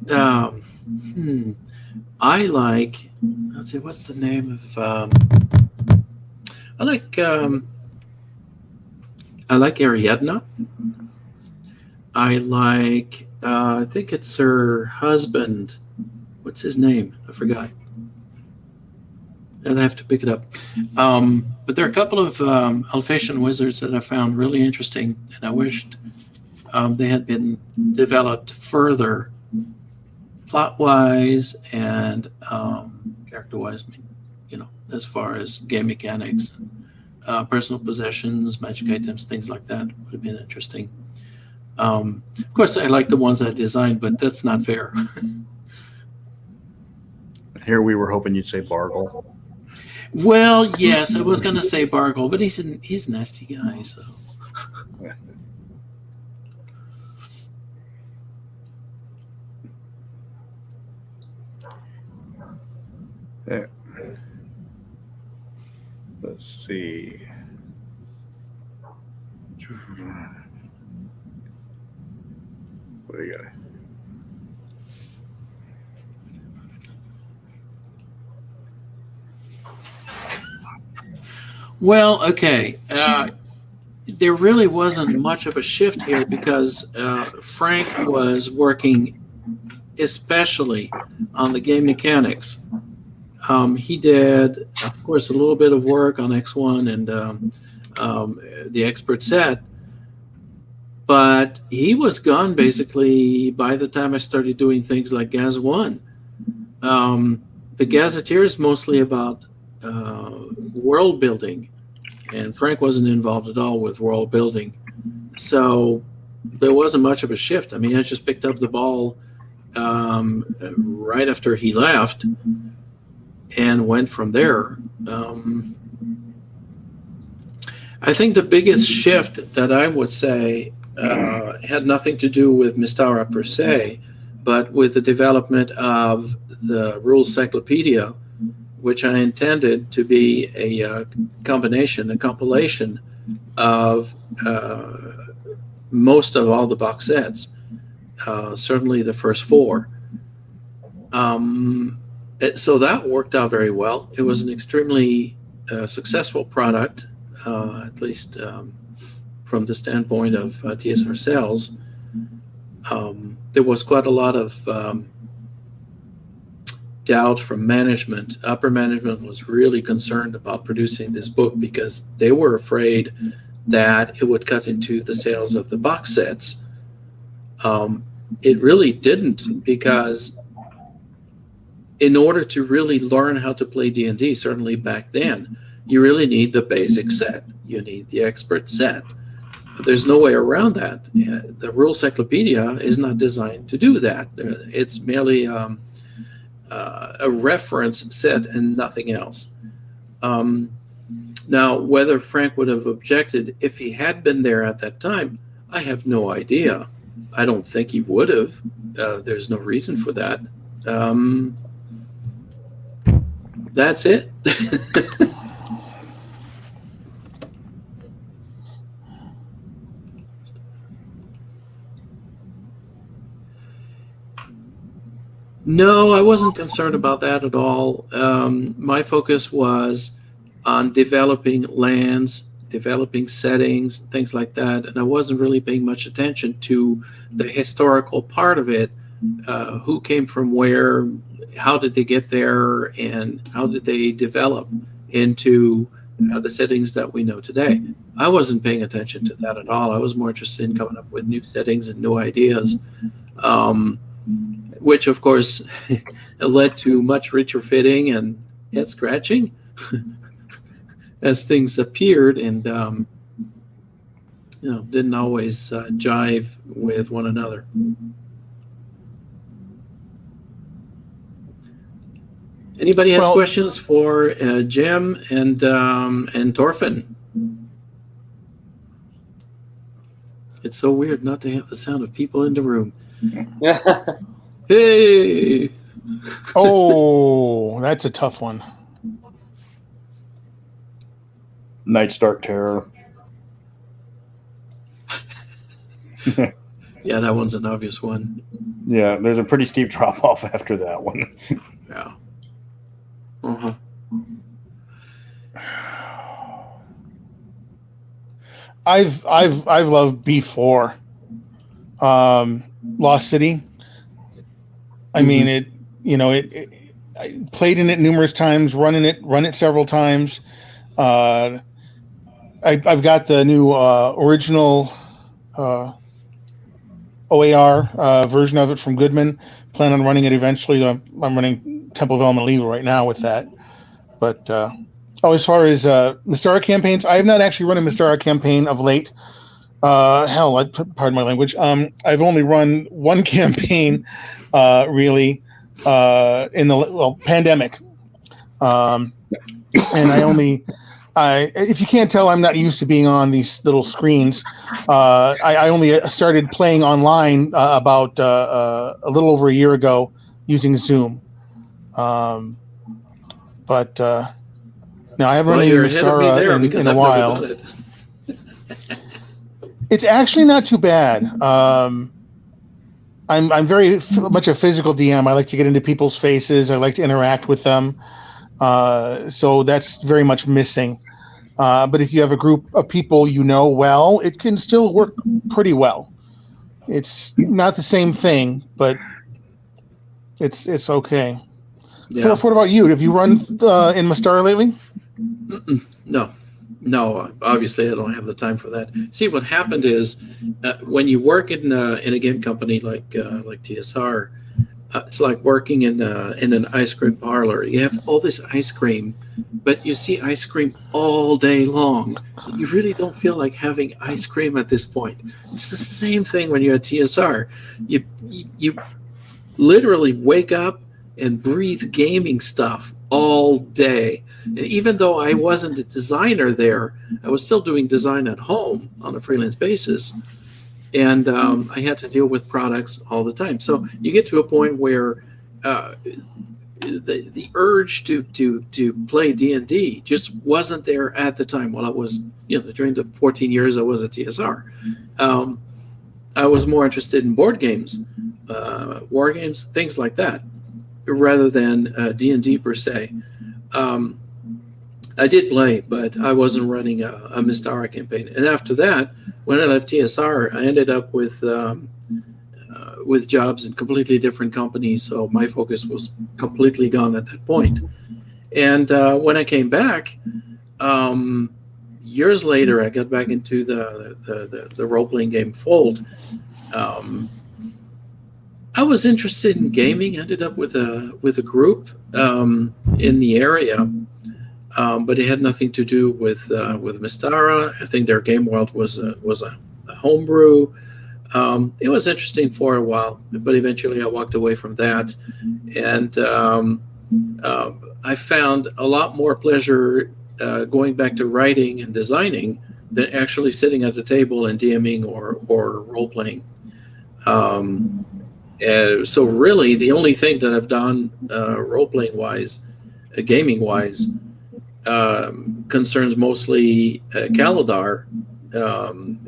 I like. Let's see. What's the name of? I like Ariadna. I like. I think it's her husband. What's his name? I forgot. I'd have to pick it up. But there are a couple of Alphatian wizards that I found really interesting, and I wished they had been developed further. plot-wise and character-wise. I mean, as far as game mechanics, personal possessions, magic items, things like that would have been interesting. Of course, I like the ones I designed, but that's not fair. Here we were hoping you'd say Bargle. Well, yes, I was going to say Bargle, but he's a nasty guy, so. Yeah. Let's see. What do you got? Well, okay. There really wasn't much of a shift here because Frank was working especially on the game mechanics. He did, of course, a little bit of work on X1 and the expert set, but he was gone basically by the time I started doing things like Gaz 1. The Gazetteer is mostly about world building, and Frank wasn't involved at all with world building. So there wasn't much of a shift. I mean, I just picked up the ball right after he left and went from there. I think the biggest shift that I would say had nothing to do with Mystara per se, but with the development of the rules cyclopedia, which I intended to be a compilation of most of all the box sets, certainly the first 4. So that worked out very well. It was an extremely successful product, at least from the standpoint of TSR sales. There was quite a lot of doubt from management. Upper management was really concerned about producing this book because they were afraid that it would cut into the sales of the box sets. It really didn't, because in order to really learn how to play D&D, certainly back then, you really need the basic set. You need the expert set. There's no way around that. The Rule Cyclopedia is not designed to do that. It's merely a reference set and nothing else. Now, whether Frank would have objected if he had been there at that time, I have no idea. I don't think he would have. There's no reason for that. That's it. No, I wasn't concerned about that at all. My focus was on developing lands, developing settings, things like that, and I wasn't really paying much attention to the historical part of it. Who came from where, how did they get there, and how did they develop into the settings that we know today. I wasn't paying attention to that at all. I was more interested in coming up with new settings and new ideas, which of course led to much richer fitting and head scratching as things appeared and didn't always jive with one another. Anybody has questions for Jim and Thorfinn? It's so weird not to have the sound of people in the room. Hey! Oh, that's a tough one. Night's Dark Terror. Yeah, that one's an obvious one. Yeah, there's a pretty steep drop off after that one. Yeah. Uh-huh. I've loved B4, Lost City. I mean, I played in it numerous times, run it several times. I've got the new original OAR version of it from Goodman, plan on running it eventually. I'm running Temple of Elemental Evil right now with that. But as far as Mystara campaigns, I have not actually run a Mystara campaign of late. Pardon my language. I've only run one campaign, really, in the pandemic, and if you can't tell, I'm not used to being on these little screens. I only started playing online about a little over a year ago using Zoom. But no, I haven't run any Mystara in a while. It's actually not too bad. I'm very much a physical DM. I like to get into people's faces. I like to interact with them. So that's very much missing. But if you have a group of people you know well, it can still work pretty well. It's not the same thing, but it's okay. Yeah. What about you? Have you run in Mystara lately? No. Obviously, I don't have the time for that. See, what happened is when you work in a game company like TSR, it's like working in an ice cream parlor. You have all this ice cream, but you see ice cream all day long. You really don't feel like having ice cream at this point. It's the same thing when you're at TSR. You literally wake up and breathe gaming stuff all day. And even though I wasn't a designer there, I was still doing design at home on a freelance basis. And I had to deal with products all the time. So you get to a point where the urge to play D&D just wasn't there at the time. While I was, during the 14 years I was at TSR, I was more interested in board games, war games, things like that, rather than D&D per se. I did play, but I wasn't running a Mystara campaign. And after that, when I left TSR, I ended up with jobs in completely different companies. So my focus was completely gone at that point. And when I came back, years later, I got back into the role-playing game fold. I was interested in gaming. Ended up with a group in the area. But it had nothing to do with Mystara. I think their game world was a homebrew. It was interesting for a while, but eventually I walked away from that, and I found a lot more pleasure going back to writing and designing than actually sitting at the table and DMing or role playing. So really, the only thing that I've done role playing wise, gaming wise, concerns mostly Galadar,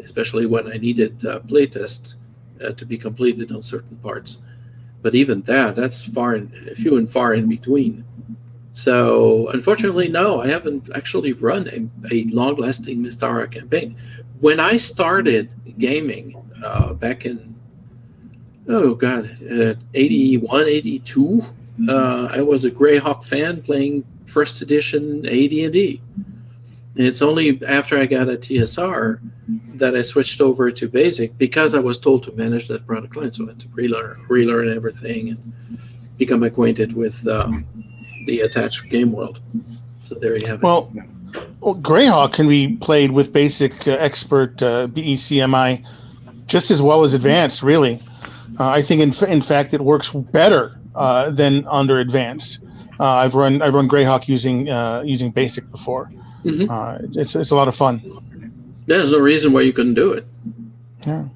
especially when I needed playtest to be completed on certain parts. But even that's few and far in between. So unfortunately, no, I haven't actually run a long-lasting Mystara campaign. When I started gaming back in 81, 82, I was a Greyhawk fan playing first edition AD&D. And it's only after I got a TSR that I switched over to Basic because I was told to manage that product line. So I had to relearn everything and become acquainted with the attached game world. So there you have it. Well, Greyhawk can be played with Basic, Expert, BECMI just as well as Advanced, really. I think, in fact, it works better than under Advanced. I've run Greyhawk using Basic before. Mm-hmm. It's a lot of fun. There's no reason why you couldn't do it. Yeah.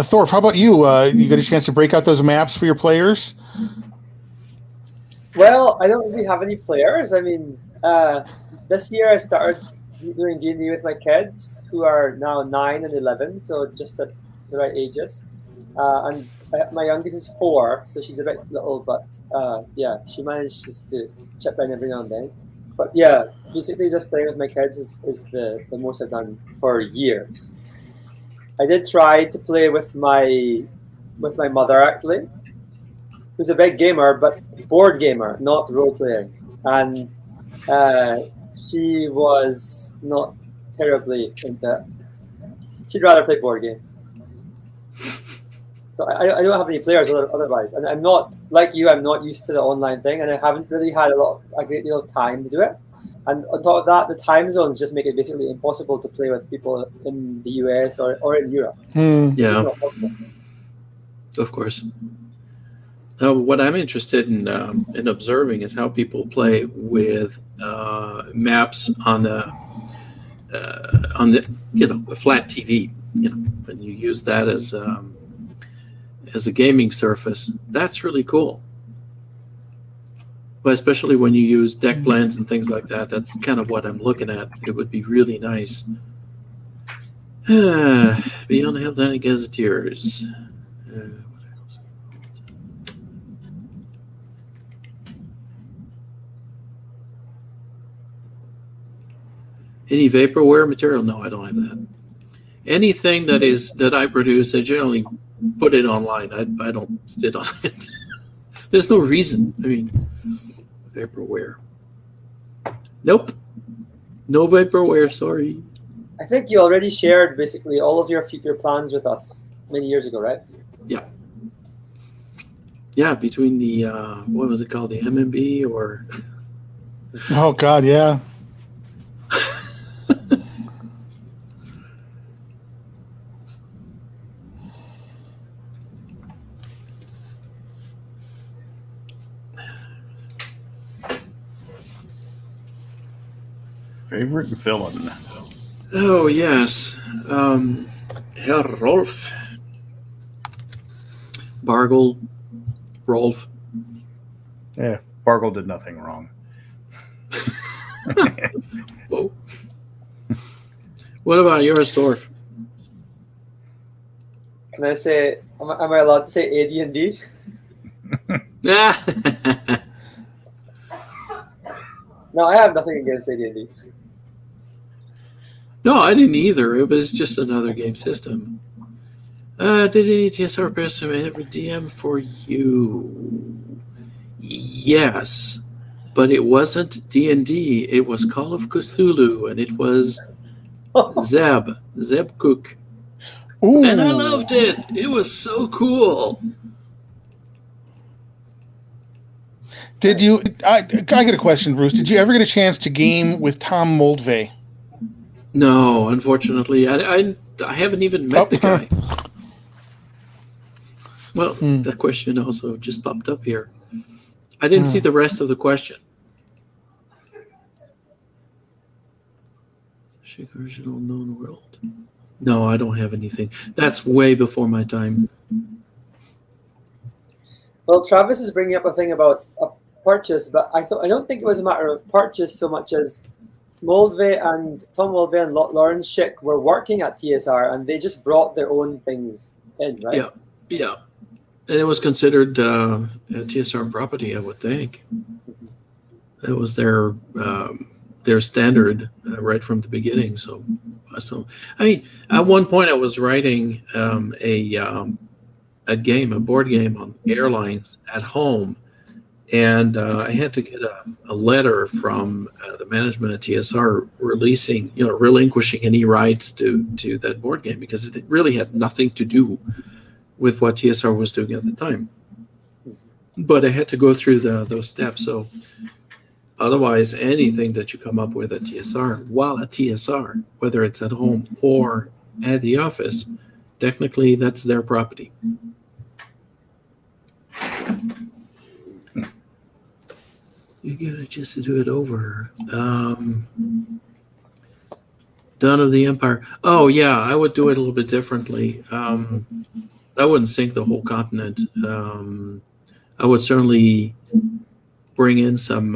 Thorf, how about you? You got a chance to break out those maps for your players? Well, I don't really have any players. I mean, this year I started doing D&D with my kids, who are now 9 and 11, so just at the right ages. And my youngest is 4, so she's a bit little, but she manages to chip in every now and then. But yeah, basically just playing with my kids is the most I've done for years. I did try to play with my mother, actually, who's a big gamer, but board gamer, not role playing, and she was not terribly into it. She'd rather play board games. So I don't have any players otherwise, and I'm not like you. I'm not used to the online thing, and I haven't really had a great deal of time to do it. And on top of that, the time zones just make it basically impossible to play with people in the US or in Europe. It's just Yeah, not possible. of course. Now, what I'm interested in observing is how people play with maps on the a flat TV. When you use that as a gaming surface, that's really cool. But especially when you use deck plans and things like that, that's kind of what I'm looking at. It would be really nice. Beyond the Hellenic Gazetteers. What else? Any vaporware material? No, I don't have that. Anything that I produce, I generally put it online. I don't sit on it. There's no reason. I mean, vaporware. Nope. No vaporware, sorry. I think you already shared basically all of your future plans with us many years ago, right? Yeah. Yeah, between the, what was it called? The MMB or... Oh, God, yeah. Favorite villain? Oh, yes. Herr Rolf. Bargle. Rolf. Yeah, Bargle did nothing wrong. Whoa. What about yours, Dorf? Can I say? Am I allowed to say AD&D? Yeah. No, I have nothing against AD&D. No, I didn't either. It was just another game system. Did any TSR person ever DM for you? Yes, but it wasn't D&D. It was Call of Cthulhu, and it was Zeb Cook. Ooh. And I loved it. It was so cool. Did you? I get a question, Bruce. Did you ever get a chance to game with Tom Mulvay? No, unfortunately, I haven't even met the guy. Well, that question also just popped up here. I didn't see the rest of the question. Original known world. No, I don't have anything. That's way before my time. Well, Travis is bringing up a thing about a purchase, but I don't think it was a matter of purchase so much as Mulvay and Tom Mulvay and Lawrence Schick were working at TSR, and they just brought their own things in, right? Yeah. And it was considered a TSR property, I would think. It was their standard right from the beginning. So I mean, at one point I was writing a board game on airlines at home, and I had to get a letter from the management at TSR relinquishing any rights to that board game because it really had nothing to do with what TSR was doing at the time. But I had to go through those steps. So otherwise, anything that you come up with at TSR, while at TSR, whether it's at home or at the office, technically that's their property. You gotta just do it over. Dawn of the Empire. Oh yeah, I would do it a little bit differently. I wouldn't sink the whole continent. I would certainly bring in some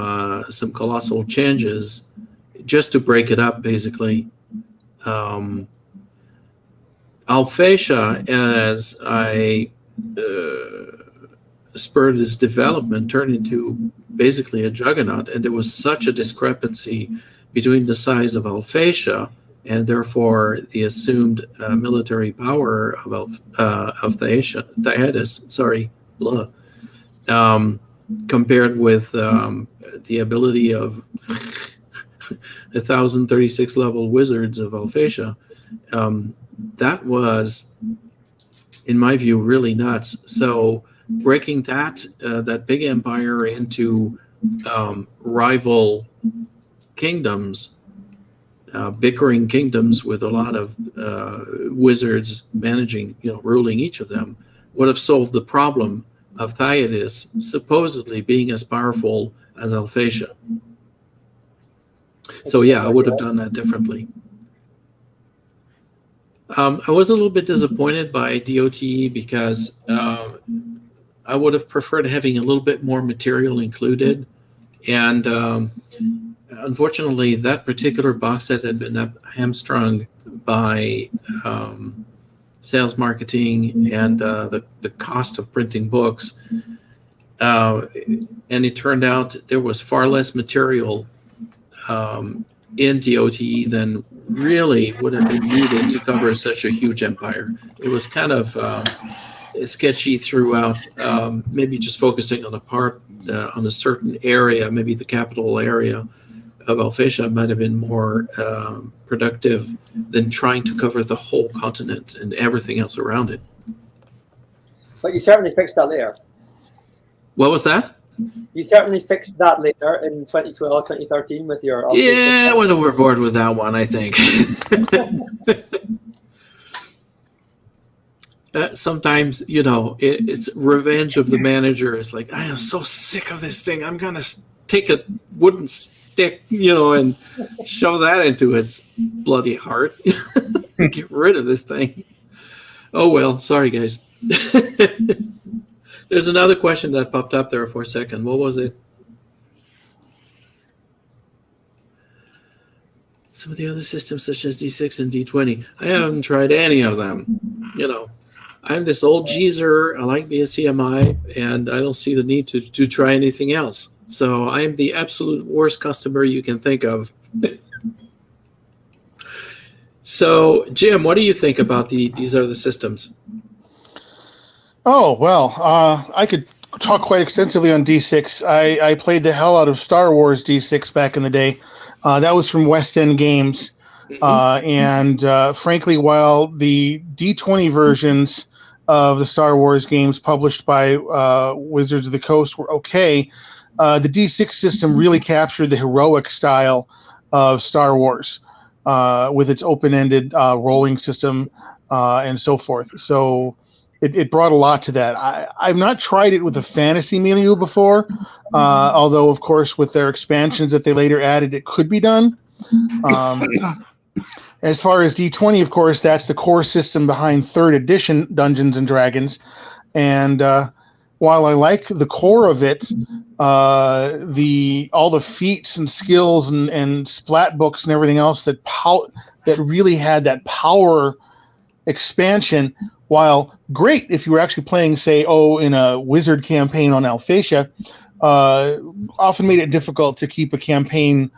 colossal changes just to break it up, basically. Alphasia, as I spurred its development, turned into basically a juggernaut, and there was such a discrepancy between the size of Alphasia and therefore the assumed military power of Theatis, compared with the ability of 1,036 level wizards of Alphasia. That was in my view, really nuts. So breaking that big empire into rival kingdoms, bickering kingdoms with a lot of wizards managing, ruling each of them, would have solved the problem of Theodas supposedly being as powerful as Alphatia. So yeah, I would have done that differently. I was a little bit disappointed by DOTE because I would have preferred having a little bit more material included. And unfortunately, that particular box set had been hamstrung by sales marketing and the cost of printing books. And it turned out there was far less material in DOTE than really would have been needed to cover such a huge empire. It was kind of sketchy throughout, maybe just focusing on on a certain area, maybe the capital area of Alphatia might have been more productive than trying to cover the whole continent and everything else around it. But you certainly fixed that later. What was that? You certainly fixed that later in 2012, 2013 with your... Yeah, I went overboard with that one, I think. Sometimes, it's revenge of the manager. It's like, I am so sick of this thing. I'm going to take a wooden stick, and shove that into its bloody heart. Get rid of this thing. Oh, well, sorry, guys. There's another question that popped up there for a second. What was it? Some of the other systems, such as D6 and D20, I haven't tried any of them. I'm this old geezer. I like BSCMI, and I don't see the need to try anything else. So I'm the absolute worst customer you can think of. So, Jim, what do you think about these other systems? Oh, well, I could talk quite extensively on D6. I played the hell out of Star Wars D6 back in the day. That was from West End Games. And frankly, while the D20 versions of the Star Wars games published by Wizards of the Coast were okay, the D6 system really captured the heroic style of Star Wars with its open-ended rolling system and so forth. So it brought a lot to that. I've not tried it with a fantasy milieu before, although, of course, with their expansions that they later added, it could be done. As far as D20, of course, that's the core system behind 3rd edition Dungeons & Dragons. And while I like the core of it, all the feats and skills and splat books and everything else that really had that power expansion, while great if you were actually playing, say, in a wizard campaign on Alphatia, often made it difficult to keep a campaign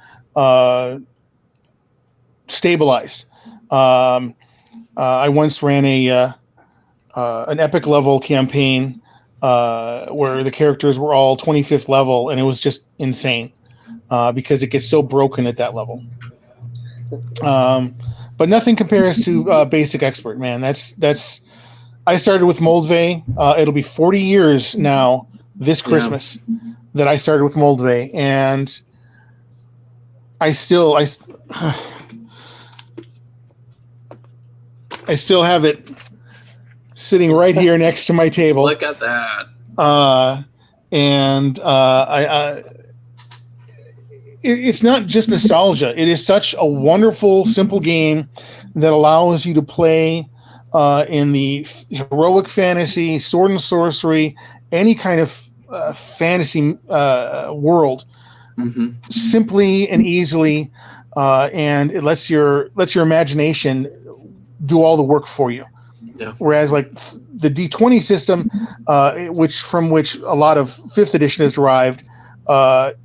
stabilized. I once ran an epic level campaign where the characters were all 25th level, and it was just insane because it gets so broken at that level. But nothing compares to Basic Expert, man. That's. I started with Mulvay. It'll be 40 years now this Christmas that I started with Mulvay, and I still have it sitting right here next to my table. Look at that. It's not just nostalgia. It is such a wonderful, simple game that allows you to play in the heroic fantasy, sword and sorcery, any kind of fantasy world, simply and easily, and it lets your imagination do all the work for you. Yeah. Whereas like the D20 system, from which a lot of 5th edition is derived,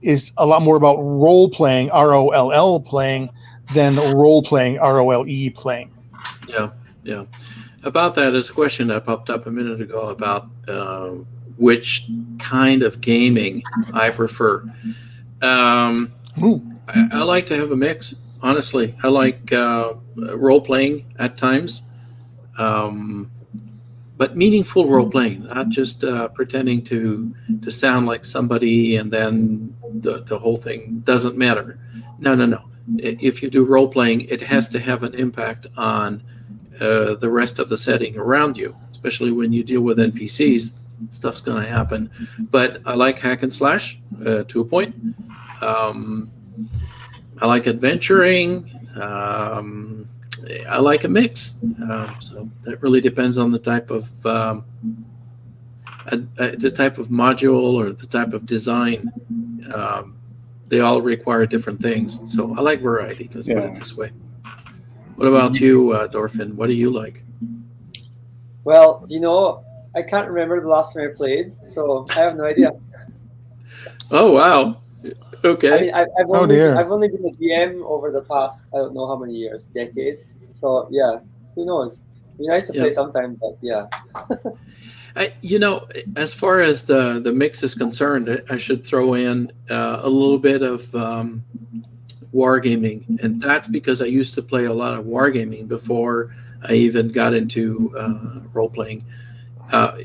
is a lot more about role playing, ROLL playing, than role playing, ROLE playing. Yeah. About that, there's a question that popped up a minute ago about which kind of gaming I prefer. I like to have a mix. Honestly, I like role playing at times. but meaningful role playing, not just pretending to sound like somebody and then the whole thing doesn't matter. No. If you do role playing, it has to have an impact on the rest of the setting around you, especially when you deal with NPCs. Stuff's going to happen. But I like hack and slash to a point. I like adventuring. I like a mix. So that really depends on the type of module or the type of design. They all require different things. So I like variety. Let's put it this way. What about you, Dorfin? What do you like? Well, I can't remember the last time I played, so I have no idea. Oh, wow. Okay. I mean, I've only been a DM over the past, I don't know how many years, decades. So, yeah, who knows? It'd be nice to play sometime, but yeah. As far as the mix is concerned, I should throw in a little bit of wargaming, and that's because I used to play a lot of wargaming before I even got into role-playing.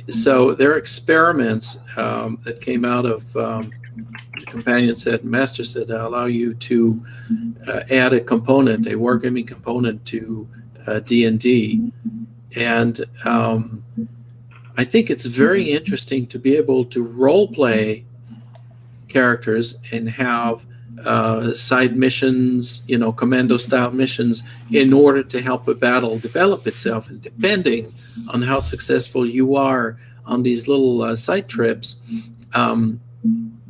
So there are experiments that came out of the companion set and master set that allow you to add a wargaming component to D&D. And I think it's very interesting to be able to role-play characters and have side missions, commando-style missions, in order to help a battle develop itself. And depending on how successful you are on these little side trips,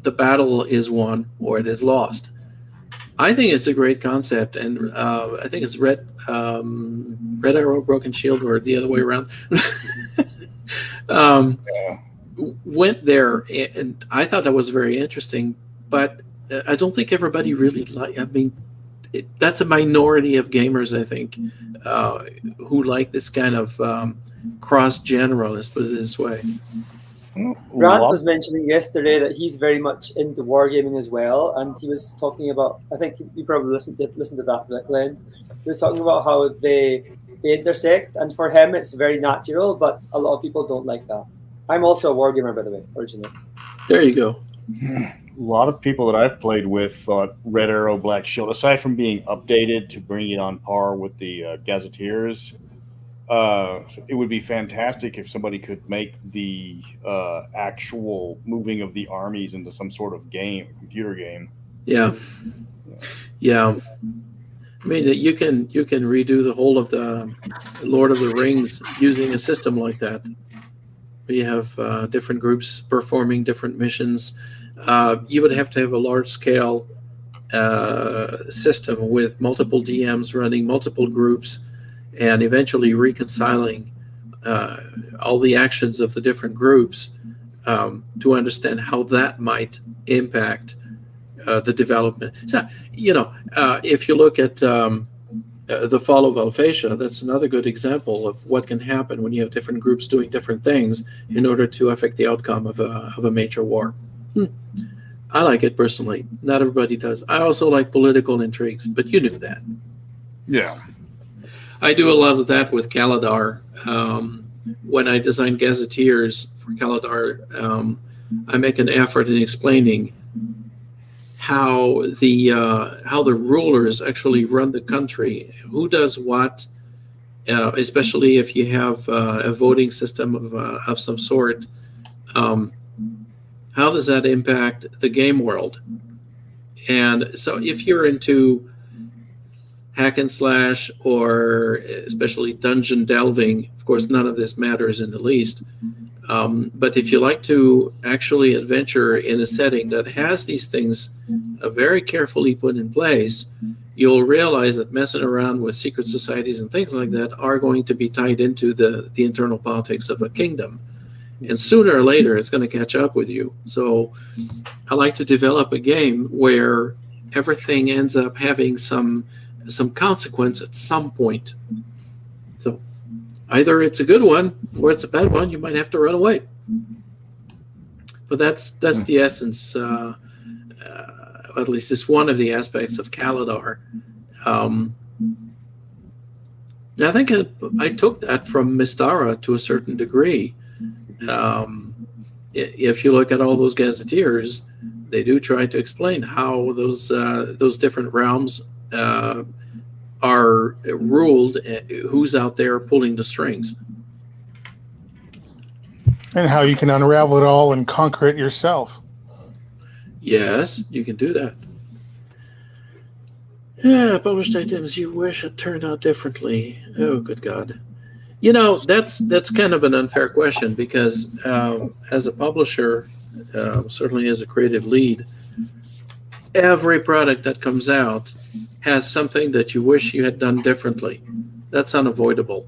the battle is won or it is lost. I think it's a great concept, and I think it's Red Arrow, Broken Shield, or the other way around. Went there, and I thought that was very interesting, but I don't think everybody really that's a minority of gamers, I think, who like this kind of cross-genre, let's put it this way. Grant was mentioning yesterday that he's very much into wargaming as well, and he was talking about, I think you probably listened to that, Glenn. He was talking about how they intersect, and for him it's very natural, but a lot of people don't like that. I'm also a wargamer, by the way, originally. There you go. A lot of people that I've played with thought Red Arrow, Black Shield, aside from being updated to bring it on par with the Gazetteers, it would be fantastic if somebody could make the actual moving of the armies into some sort of computer game. Yeah. I mean, you can redo the whole of the Lord of the Rings using a system like that. We have different groups performing different missions. You would have to have a large-scale system with multiple DMs running multiple groups and eventually reconciling all the actions of the different groups to understand how that might impact the development. So, if you look at the fall of Alphasia, that's another good example of what can happen when you have different groups doing different things in order to affect the outcome of a major war. I like it personally. Not everybody does. I also like political intrigues, but you knew that. Yeah. I do a lot of that with Galadar. When I design gazetteers for Galadar, I make an effort in explaining how the rulers actually run the country, who does what, especially if you have a voting system of some sort. How does that impact the game world? And so if you're into hack and slash, or especially dungeon delving, of course, none of this matters in the least. But if you like to actually adventure in a setting that has these things very carefully put in place, you'll realize that messing around with secret societies and things like that are going to be tied into the internal politics of a kingdom. And sooner or later, it's going to catch up with you. So I like to develop a game where everything ends up having some consequence at some point. So either it's a good one or it's a bad one. You might have to run away. But that's the essence. At least it's one of the aspects of Calidar. I think I took that from Mystara to a certain degree. If you look at all those gazetteers, they do try to explain how those different realms are ruled, who's out there pulling the strings. And how you can unravel it all and conquer it yourself. Yes, you can do that. Yeah, published items you wish had turned out differently. Oh, good God. You know, that's kind of an unfair question because as a publisher, certainly as a creative lead, every product that comes out has something that you wish you had done differently. That's unavoidable.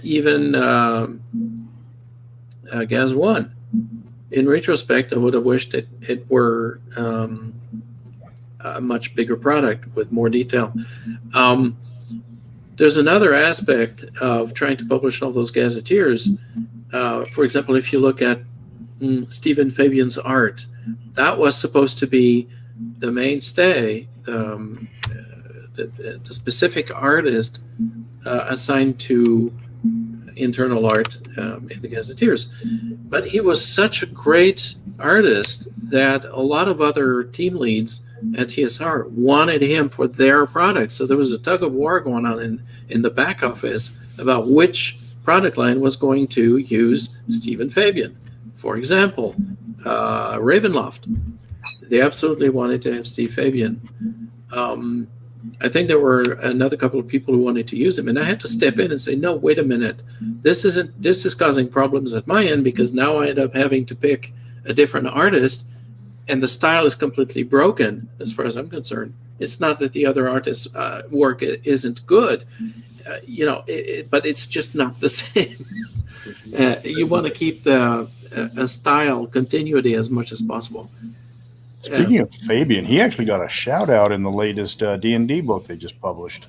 Even Gaz 1. In retrospect, I would have wished it were a much bigger product with more detail. There's another aspect of trying to publish all those gazetteers. For example, if you look at Stephen Fabian's art, that was supposed to be the mainstay, the specific artist assigned to internal art in the gazetteers. But he was such a great artist that a lot of other team leads at TSR wanted him for their product. So there was a tug of war going on in the back office about which product line was going to use Stephen Fabian. For example, Ravenloft. They absolutely wanted to have Steve Fabian. I think there were another couple of people who wanted to use him, and I had to step in and say, no, wait a minute. This is causing problems at my end because now I end up having to pick a different artist, and the style is completely broken as far as I'm concerned. It's not that the other artist's work isn't good, but it's just not the same. You want to keep a style continuity as much as possible. Speaking of Fabian, he actually got a shout out in the latest D&D book they just published.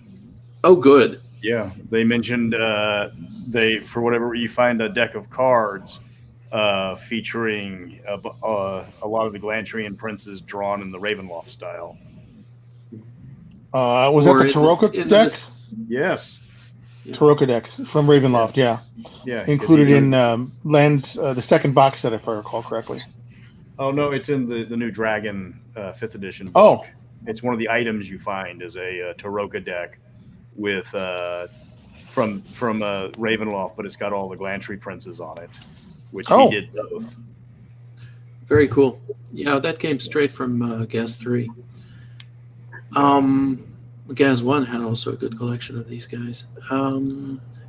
Oh, good. Yeah, they mentioned for whatever you find a deck of cards featuring a lot of the Glantrian princes drawn in the Ravenloft style. Was that the Taroka deck? Yes. Taroka deck from Ravenloft, yeah. Yeah. Included in Lands, the second box set, if I recall correctly. Oh, no, it's in the new Dragon 5th edition book. Oh. It's one of the items you find is a Taroka deck with from Ravenloft, but it's got all the Glantry princes on it, which he did both. Very cool. Yeah, that came straight from Gaz 3. Gaz 1 had also a good collection of these guys.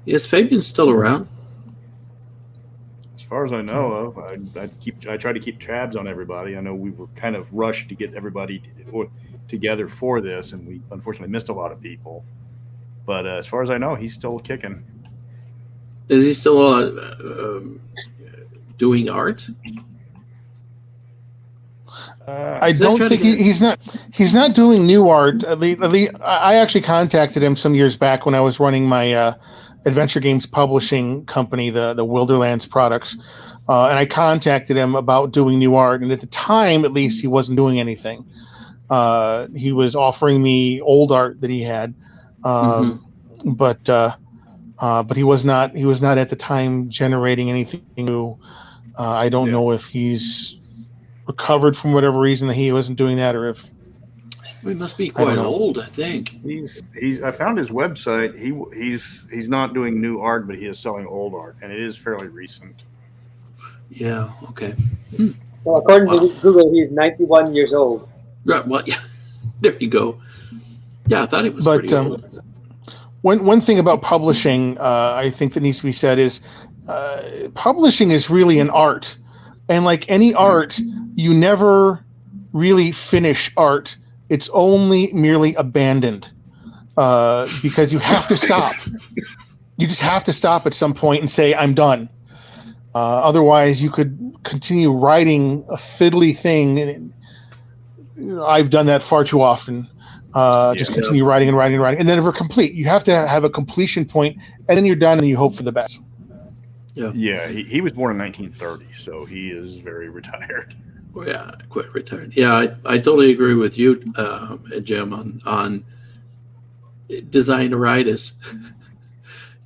Is Fabian still around? As far as I know of, I try to keep tabs on everybody. I know we were kind of rushed to get everybody together for this, and we unfortunately missed a lot of people. But as far as I know, he's still kicking. Is he still doing art? I don't think he's not doing new art. I actually contacted him some years back when I was running my adventure games publishing company, the Wilderlands products, and I contacted him about doing new art. And at the time, at least, he wasn't doing anything. He was offering me old art that he had, but he was not at the time generating anything new. I don't know if he's recovered from whatever reason that he wasn't doing that, or if he must be quite old. I think I found his website. He's not doing new art, but he is selling old art, and it is fairly recent. Yeah. Okay. Well, according to Google, he's 91 years old. Right. Well, yeah. There you go. Yeah, I thought he was pretty old. One thing about publishing, I think that needs to be said is, publishing is really an art, and like any art, you never really finish art. It's only merely abandoned, because you have to stop. You just have to stop at some point and say, I'm done. Otherwise, you could continue writing a fiddly thing. And I've done that far too often. Just continue writing and writing and writing, and then never complete. You have to have a completion point, and then you're done, and you hope for the best. Yeah. He was born in 1930, so he is very retired. Well, yeah, quite retired. Yeah, I totally agree with you, Jim, on design-itis.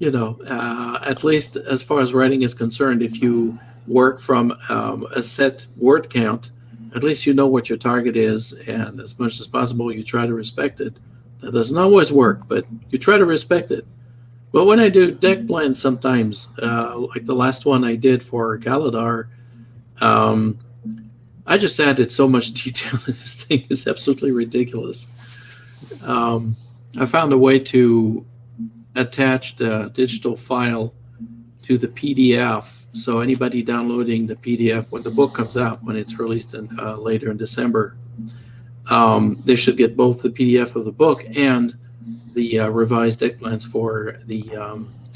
at least as far as writing is concerned, if you work from a set word count, at least you know what your target is, and as much as possible, you try to respect it. That doesn't always work, but you try to respect it. But when I do deck blends sometimes, like the last one I did for Galadar, I just added so much detail in this thing. It's absolutely ridiculous. I found a way to attach the digital file to the PDF. So anybody downloading the PDF when the book comes out, when it's released later in December, they should get both the PDF of the book and the revised deck plans for the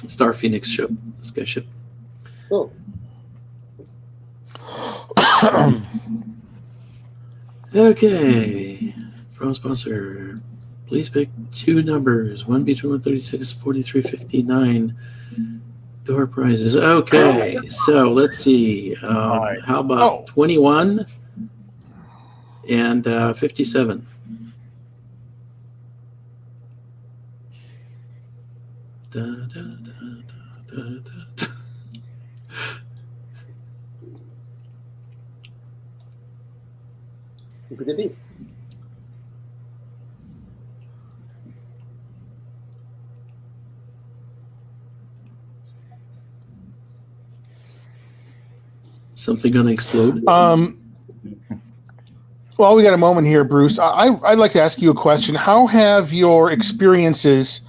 Star Phoenix ship, the sky ship. Cool. Okay. From sponsor, please pick two numbers, one between 136 and 4359. Door prizes. Okay, so let's see. How about 21 and 57? Da, da, da, da, da, da. Who could it be? Something gonna explode? Well, we got a moment here, Bruce. I'd like to ask you a question. How have your experiences,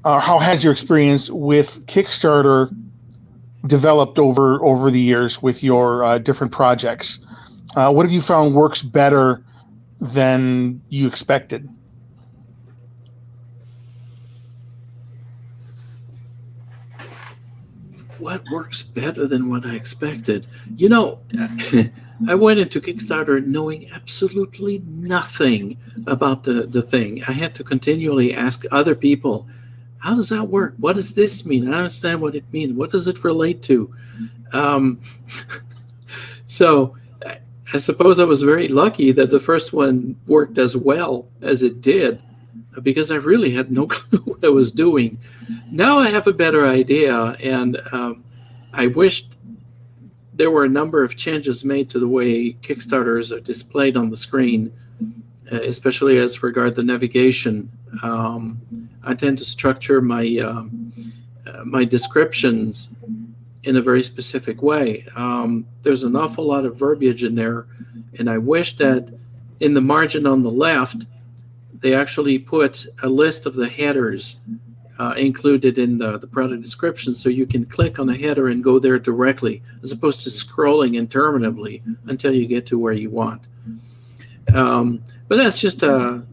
how has your experience with Kickstarter developed over the years with your different projects? What have you found works better than you expected? What works better than what I expected? I went into Kickstarter knowing absolutely nothing about the thing. I had to continually ask other people, how does that work? What does this mean? I don't understand what it means. What does it relate to? So I suppose I was very lucky that the first one worked as well as it did, because I really had no clue what I was doing. Now I have a better idea, and I wished there were a number of changes made to the way Kickstarters are displayed on the screen, especially as regard the navigation. I tend to structure my my descriptions in a very specific way. There's an awful lot of verbiage in there, and I wish that in the margin on the left, they actually put a list of the headers included in the product description, so you can click on a header and go there directly, as opposed to scrolling interminably until you get to where you want. But that's just a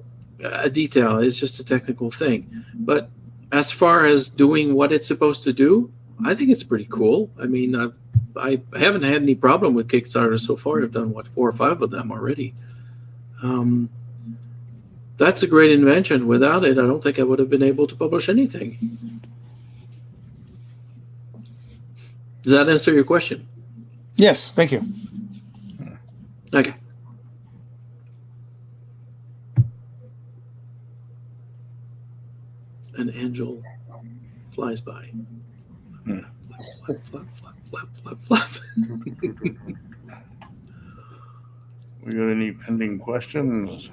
detail. It's just a technical thing. But as far as doing what it's supposed to do, I think it's pretty cool. I mean, I haven't had any problem with Kickstarter so far. I've done, 4 or 5 of them already. That's a great invention. Without it, I don't think I would have been able to publish anything. Does that answer your question? Yes, thank you. Okay. An angel flies by. Flap, flap, flap, flap, flap, flap. We got any pending questions?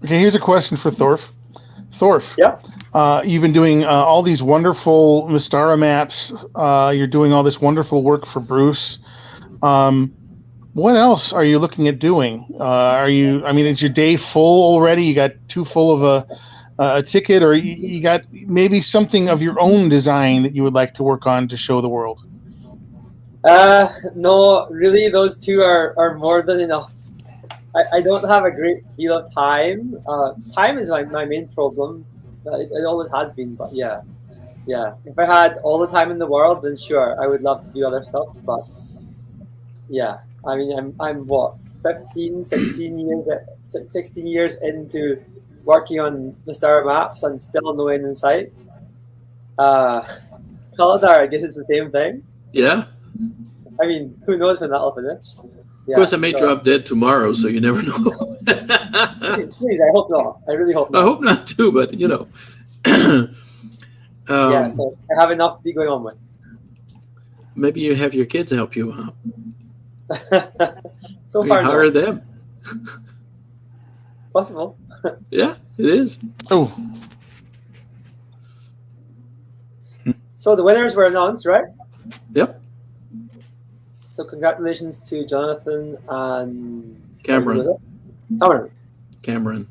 Okay, here's a question for Thorf. Thorf, Yeah. you've been doing all these wonderful Mystara maps. You're doing all this wonderful work for Bruce. What else are you looking at doing? Is your day full already? You got too full of a ticket, or you got maybe something of your own design that you would like to work on to show the world? No, really, those two are more than enough. I don't have a great deal of time. Time is my main problem. It always has been, but yeah. If I had all the time in the world, then sure, I would love to do other stuff. But yeah, I mean, I'm what, 16 years into working on Mystara maps and still no end in sight. Galadar, I guess it's the same thing. Yeah. I mean, who knows when that'll finish? Of course, I may drop dead tomorrow, so you never know. please, I hope not. I really hope not. I hope not too, but Yeah, so I have enough to be going on with. Maybe you have your kids help you out. So Or you far, hire no. them. Possible. Yeah, it is. Oh, So the winners were announced, right? Yep. So congratulations to Jonathan and Cameron. Sorry, who was it? Cameron.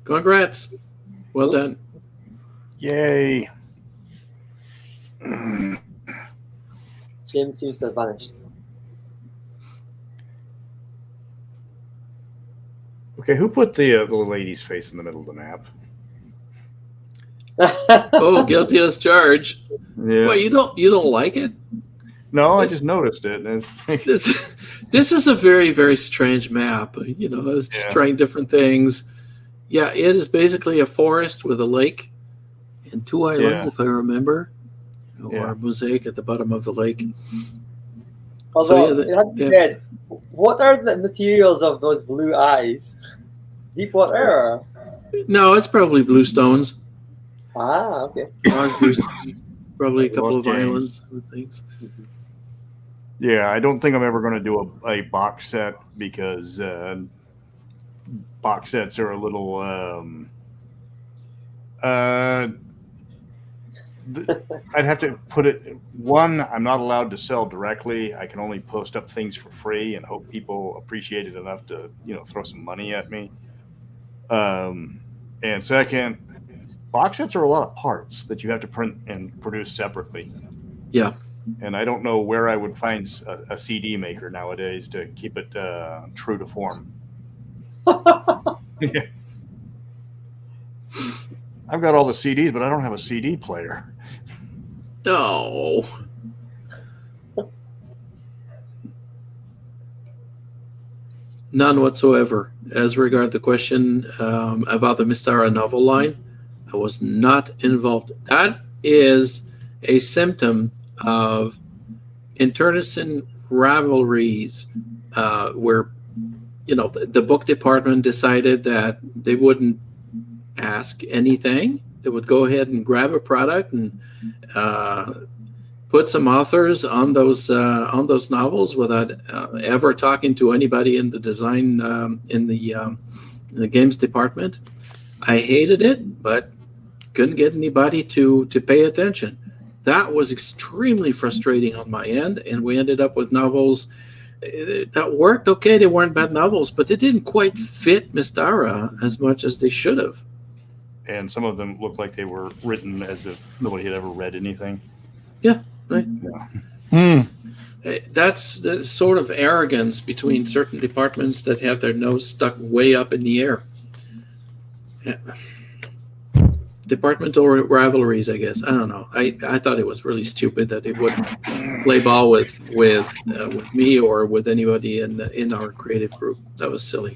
Congrats. Well done. Yay. James seems to have vanished. Okay, who put the lady's face in the middle of the map? Oh, guilty as charged. Yeah. Well, you don't like it? No, I just noticed it. This is a very, very strange map. You know, I was just trying different things. Yeah, it is basically a forest with a lake and 2 islands, if I remember, or a mosaic at the bottom of the lake. Although, it has to be said, what are the materials of those blue eyes? Deep water? No, it's probably blue stones. Ah, okay. Blue stones. Probably a couple of islands and things. Yeah, I don't think I'm ever going to do a box set because box sets are a little. I'd have to put it. One, I'm not allowed to sell directly. I can only post up things for free and hope people appreciate it enough to, throw some money at me. And second, box sets are a lot of parts that you have to print and produce separately. Yeah. And I don't know where I would find a CD maker nowadays to keep it true to form. Yes. I've got all the CDs, but I don't have a CD player. No. None whatsoever. As regard the question about the Mystara novel line, I was not involved. That is a symptom of internecine rivalries where, the book department decided that they wouldn't ask anything. They would go ahead and grab a product and put some authors on those novels without ever talking to anybody in the design in the games department. I hated it, but couldn't get anybody to pay attention. That was extremely frustrating on my end, and we ended up with novels that worked okay. They weren't bad novels, but they didn't quite fit Mystara as much as they should have. And some of them looked like they were written as if nobody had ever read anything. Yeah, right. Yeah. That's the sort of arrogance between certain departments that have their nose stuck way up in the air. Yeah. Departmental rivalries, I guess. I don't know. I thought it was really stupid that it would play ball with me or with anybody in our creative group. That was silly.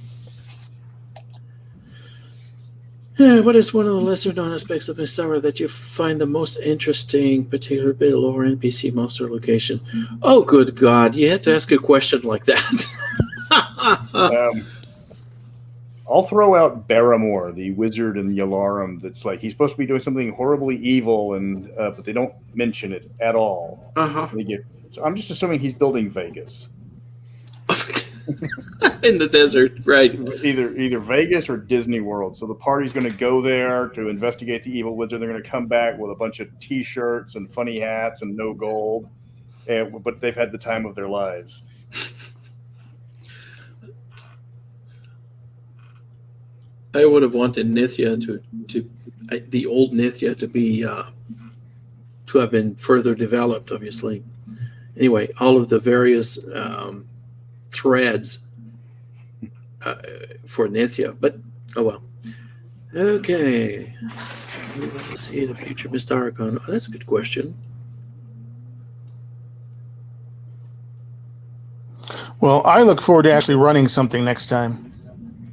What is one of the lesser known aspects of Mystara that you find the most interesting, particular bit of lore, NPC, monster location? Oh, good God. You had to ask a question like that. I'll throw out Barrymore, the wizard in Yalarum. That's like he's supposed to be doing something horribly evil, and but they don't mention it at all. Uh-huh. So I'm just assuming he's building Vegas. In the desert, right? Either Vegas or Disney World. So the party's going to go there to investigate the evil wizard. They're going to come back with a bunch of T-shirts and funny hats and no gold, but they've had the time of their lives. I would have wanted Nithya the old Nithya to be to have been further developed. Obviously, anyway, all of the various threads for Nithya, but oh well. Okay, let's see the future MystaraCon. Oh, that's a good question. well, I look forward to actually running something next time.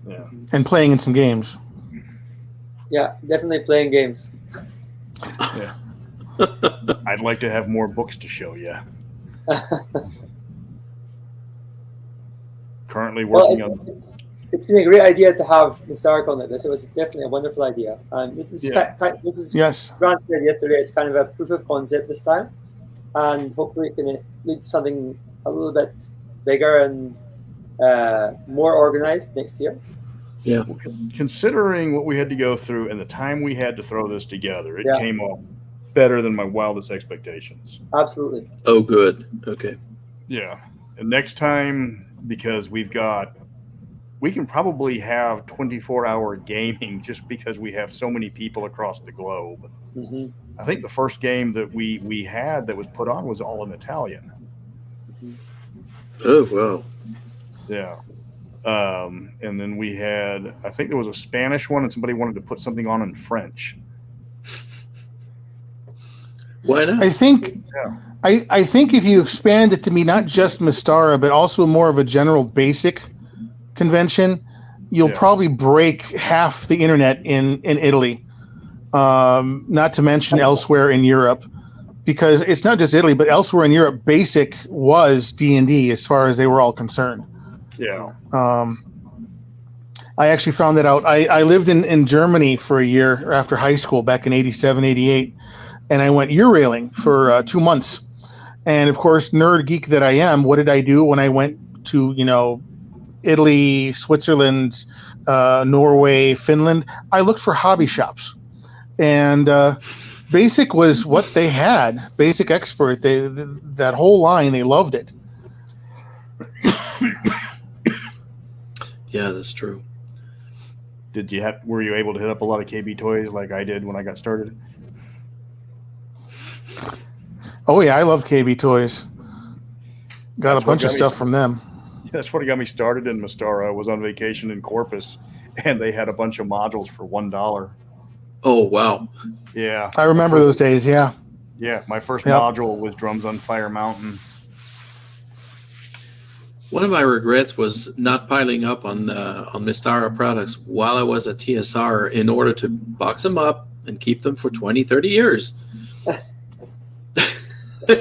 Yeah. And playing in some games. Yeah, definitely playing games. Yeah. I'd like to have more books to show you. Currently working on. it's been a great idea to have MystaraCon like this. It was definitely a wonderful idea. And this is Yes. Grant said yesterday. It's kind of a proof of concept this time, and hopefully it can lead to something a little bit bigger and more organized next year. Yeah. Considering what we had to go through and the time we had to throw this together, it came off better than my wildest expectations. Absolutely. Oh, good. Okay. Yeah. And next time, because we can probably have 24-hour gaming just because we have so many people across the globe. Mm-hmm. I think the first game that we had that was put on was all in Italian. Oh, wow. Yeah. And then we had, I think there was a Spanish one, and somebody wanted to put something on in French. Why not? I think if you expand it to be not just Mystara, but also more of a general basic convention, you'll probably break half the internet in Italy. Not to mention elsewhere in Europe, because it's not just Italy, but elsewhere in Europe, basic was D&D as far as they were all concerned. Yeah. I actually found that out. I lived in Germany for a year after high school back in 87, 88, and I went Eurailing for 2 months. And of course, nerd geek that I am, what did I do when I went to, Italy, Switzerland, Norway, Finland? I looked for hobby shops. And Basic was what they had. Basic Expert, that whole line, they loved it. Yeah, that's true. Were you able to hit up a lot of KB toys like I did when I got started? Oh yeah, I love KB toys. Got a bunch of stuff from them. That's what got me started in Mystara. I was on vacation in Corpus, and they had a bunch of modules for $1. Oh, wow. Yeah. I remember those days, yeah. Yeah, my first module was Drums on Fire Mountain. One of my regrets was not piling up on Mystara products while I was at TSR in order to box them up and keep them for 20, 30 years.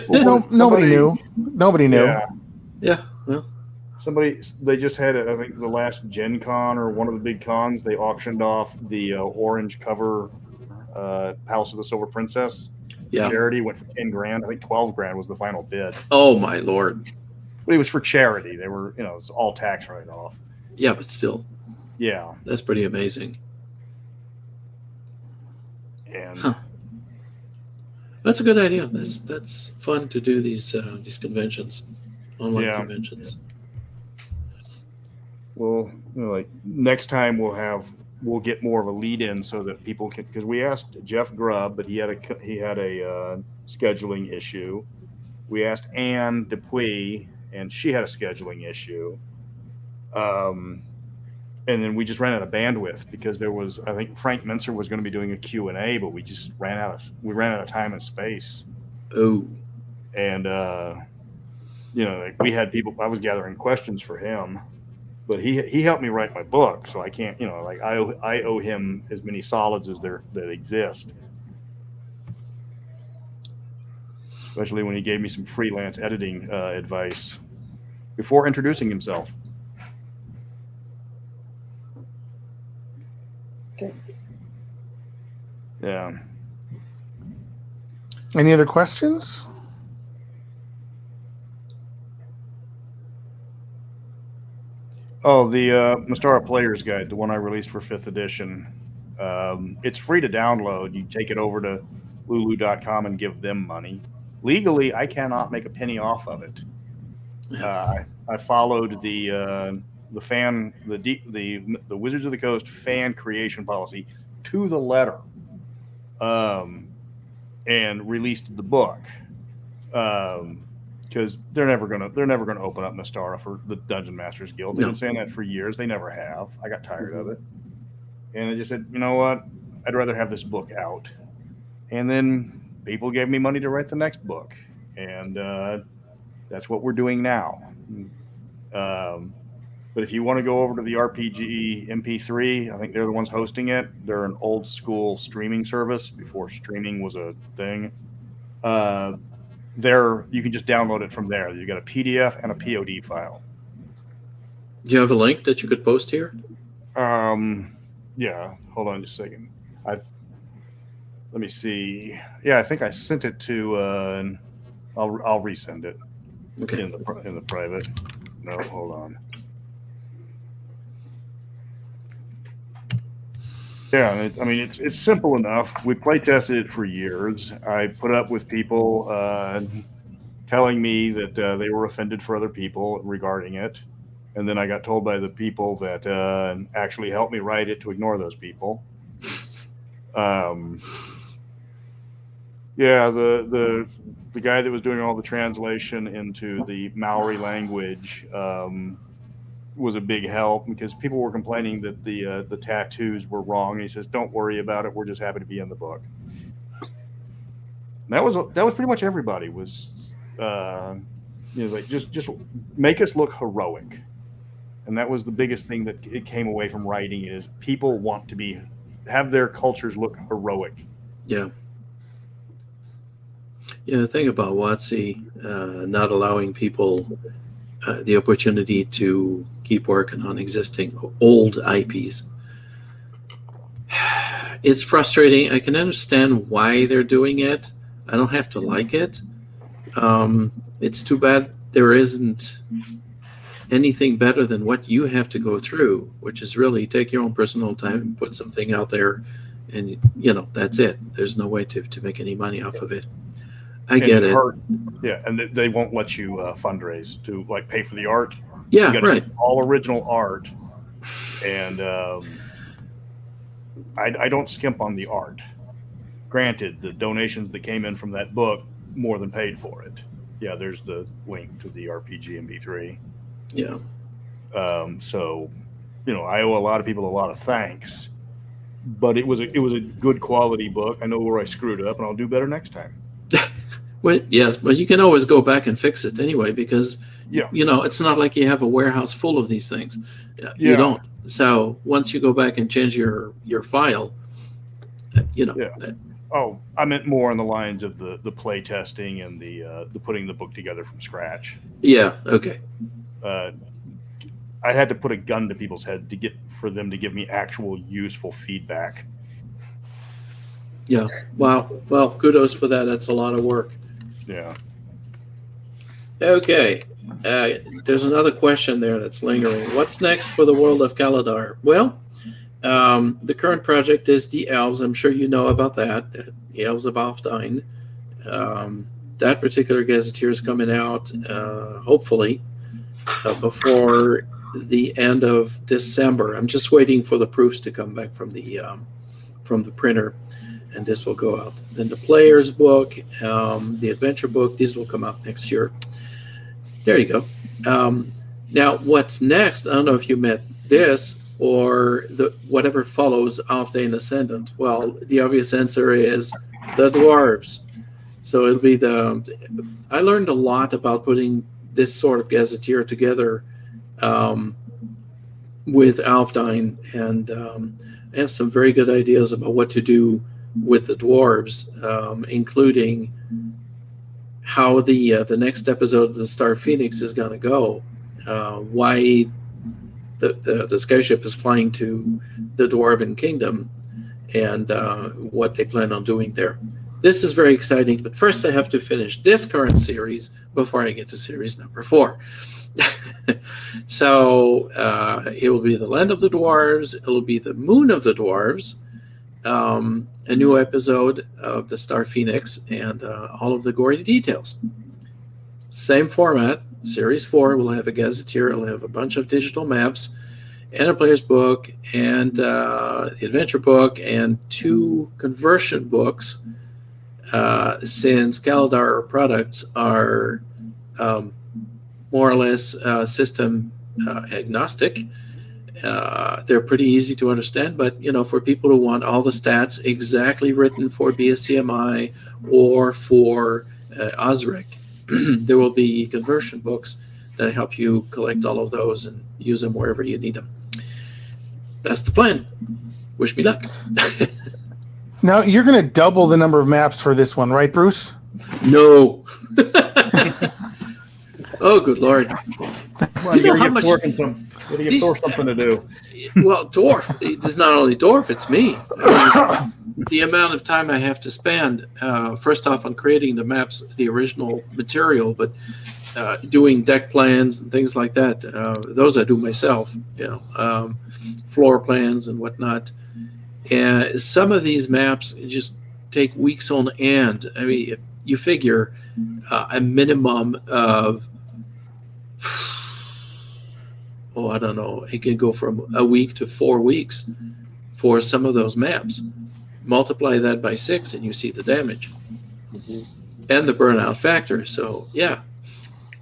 Nobody knew. Nobody knew. Yeah. Well, they just had, I think, the last Gen Con or one of the big cons, they auctioned off the orange cover Palace of the Silver Princess. Yeah. Charity went for $10,000. I think $12,000 was the final bid. Oh, my Lord. But it was for charity. They were, it was all tax write-off. Yeah, but still. Yeah. That's pretty amazing. And that's a good idea. That's fun to do these conventions, online conventions. Well, like next time we'll get more of a lead in so that people can, because we asked Jeff Grubb, but he had a scheduling issue. We asked Anne Dupuy, and she had a scheduling issue. And then we just ran out of bandwidth because I think Frank Mincer was going to be doing a Q&A, but we just ran out of time and space. Oh. And, we had people, I was gathering questions for him, but he helped me write my book. So I can't, I owe him as many solids as that exist. Especially when he gave me some freelance editing advice before introducing himself. Okay. Yeah. Any other questions? Oh, the Mystara Player's Guide, the one I released for 5th edition. It's free to download. You take it over to lulu.com and give them money. Legally, I cannot make a penny off of it. I followed the Wizards of the Coast fan creation policy to the letter, and released the book, because they're never gonna open up Mystara for the Dungeon Masters Guild. They've been saying that for years. They never have. I got tired of it, and I just said, you know what? I'd rather have this book out. And then people gave me money to write the next book, and that's what we're doing now. But if you want to go over to the RPG MP3, I think they're the ones hosting it. They're an old school streaming service before streaming was a thing. You can just download it from there. You got a PDF and a POD file. Do you have a link that you could post here? Yeah. Hold on just a second. Let me see. Yeah, I think I sent it to. I'll resend it. Okay. In the private. No, hold on. Yeah, I mean it's simple enough. We play tested it for years. I put up with people telling me that they were offended for other people regarding it, and then I got told by the people that actually helped me write it to ignore those people. Yeah, the guy that was doing all the translation into the Maori language was a big help, because people were complaining that the tattoos were wrong. And he says, "Don't worry about it. We're just happy to be in the book." And that was pretty much everybody was, like just make us look heroic, and that was the biggest thing that it came away from writing, is people want to have their cultures look heroic. Yeah. Yeah, the thing about WotC not allowing people the opportunity to keep working on existing old IPs, it's frustrating. I can understand why they're doing it. I don't have to like it. It's too bad there isn't anything better than what you have to go through, which is really take your own personal time and put something out there, and that's it. There's no way to make any money off of it. I get it. Yeah, and they won't let you fundraise to pay for the art. Yeah, you gotta right. get all original art, and I don't skimp on the art. Granted, the donations that came in from that book more than paid for it. Yeah, there's the link to the RPG MP3. Yeah. So, I owe a lot of people a lot of thanks, but it was a good quality book. I know where I screwed up, and I'll do better next time. Well, yes, but you can always go back and fix it anyway, because it's not like you have a warehouse full of these things. You don't. So once you go back and change your file, Oh, I meant more on the lines of the play testing and the putting the book together from scratch. Yeah. Okay. I had to put a gun to people's head for them to give me actual useful feedback. Yeah. Wow. Well, kudos for that. That's a lot of work. Yeah. Okay. There's another question there that's lingering. What's next for the World of Calidar? Well, the current project is the Elves. I'm sure you know about that. The Elves of Alfdine. That particular gazetteer is coming out, hopefully, before the end of December. I'm just waiting for the proofs to come back from the printer, and this will go out. Then the Player's book, the Adventure book, these will come out next year. There you go. Now, what's next? I don't know if you meant this or whatever follows Alfdane Ascendant. Well, the obvious answer is the Dwarves. So it'll be I learned a lot about putting this sort of gazetteer together with Alfdine, and I have some very good ideas about what to do with the Dwarves, including how the next episode of the Star Phoenix is going to go, why the skyship is flying to the Dwarven Kingdom, and what they plan on doing there. This is very exciting, but first I have to finish this current series before I get to series number 4. So it will be the Land of the Dwarves, it will be the Moon of the Dwarves, a new episode of the Star Phoenix, and all of the gory details. Same format. Series 4 will have a gazetteer, it'll have a bunch of digital maps, and a player's book, and the adventure book, and 2 conversion books, since Galadar products are more or less system agnostic. They're pretty easy to understand, but for people who want all the stats exactly written for BSCMI or for Osric, there will be conversion books that help you collect all of those and use them wherever you need them. That's the plan. Wish me luck. Now, you're going to double the number of maps for this one, right, Bruce? No. Oh, good Lord. Well, You know how give much- Thor something to do. Well, Dwarf. It's not only Dwarf, it's me. I mean, the amount of time I have to spend, first off, on creating the maps, the original material, but doing deck plans and things like that. Those I do myself, floor plans and whatnot. And some of these maps just take weeks on end. I mean, if you figure a minimum of, I don't know, it can go from a week to 4 weeks for some of those maps. Multiply that by 6 and you see the damage and the burnout factor. So, yeah.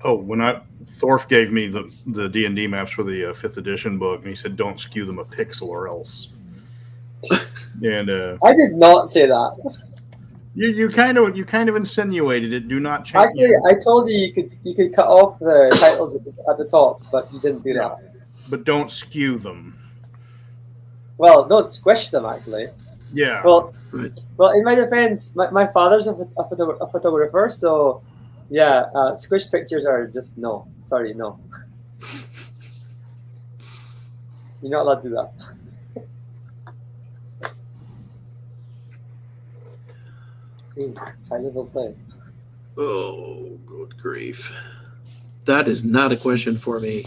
Oh, Thorf gave me the D&D maps for the 5th edition book, and he said, don't skew them a pixel or else. And I did not say that. you kind of insinuated it. Do not change. Actually, I told you could cut off the titles at the top, but you didn't do that. But don't skew them. Well, don't squish them, actually. Yeah. Well, in my defense, my father's a photographer, so yeah, squish pictures are just no. Sorry, no. You're not allowed to do that. High level play. Oh, good grief. That is not a question for me.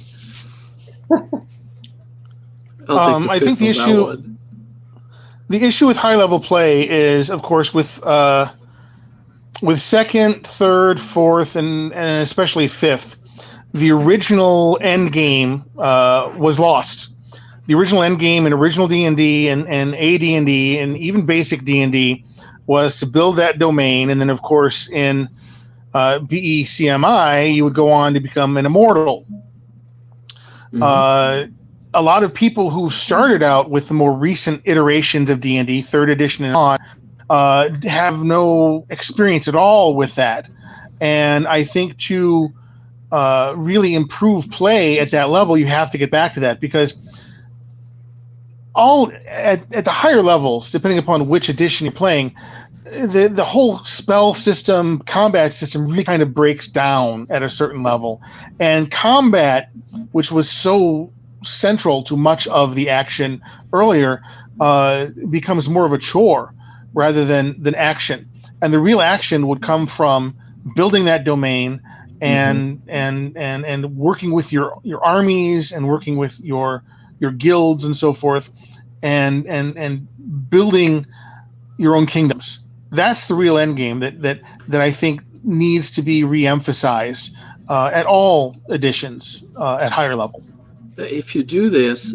I think the issue with high level play is, of course, with second, third, fourth, and especially fifth, the original end game was lost. The original end game in original D&D and AD&D and even basic D&D was to build that domain, and then of course in BECMI you would go on to become an immortal. A lot of people who started out with the more recent iterations of D&D, 3rd edition and on, have no experience at all with that. And I think to really improve play at that level, you have to get back to that, because all at the higher levels, depending upon which edition you're playing, the whole spell system, combat system really kind of breaks down at a certain level. And combat, which was so central to much of the action earlier, becomes more of a chore rather than action. And the real action would come from building that domain and working with your armies and working with your guilds and so forth, and building your own kingdoms. That's the real end game that I think needs to be re-emphasized at all editions at higher level. If you do this,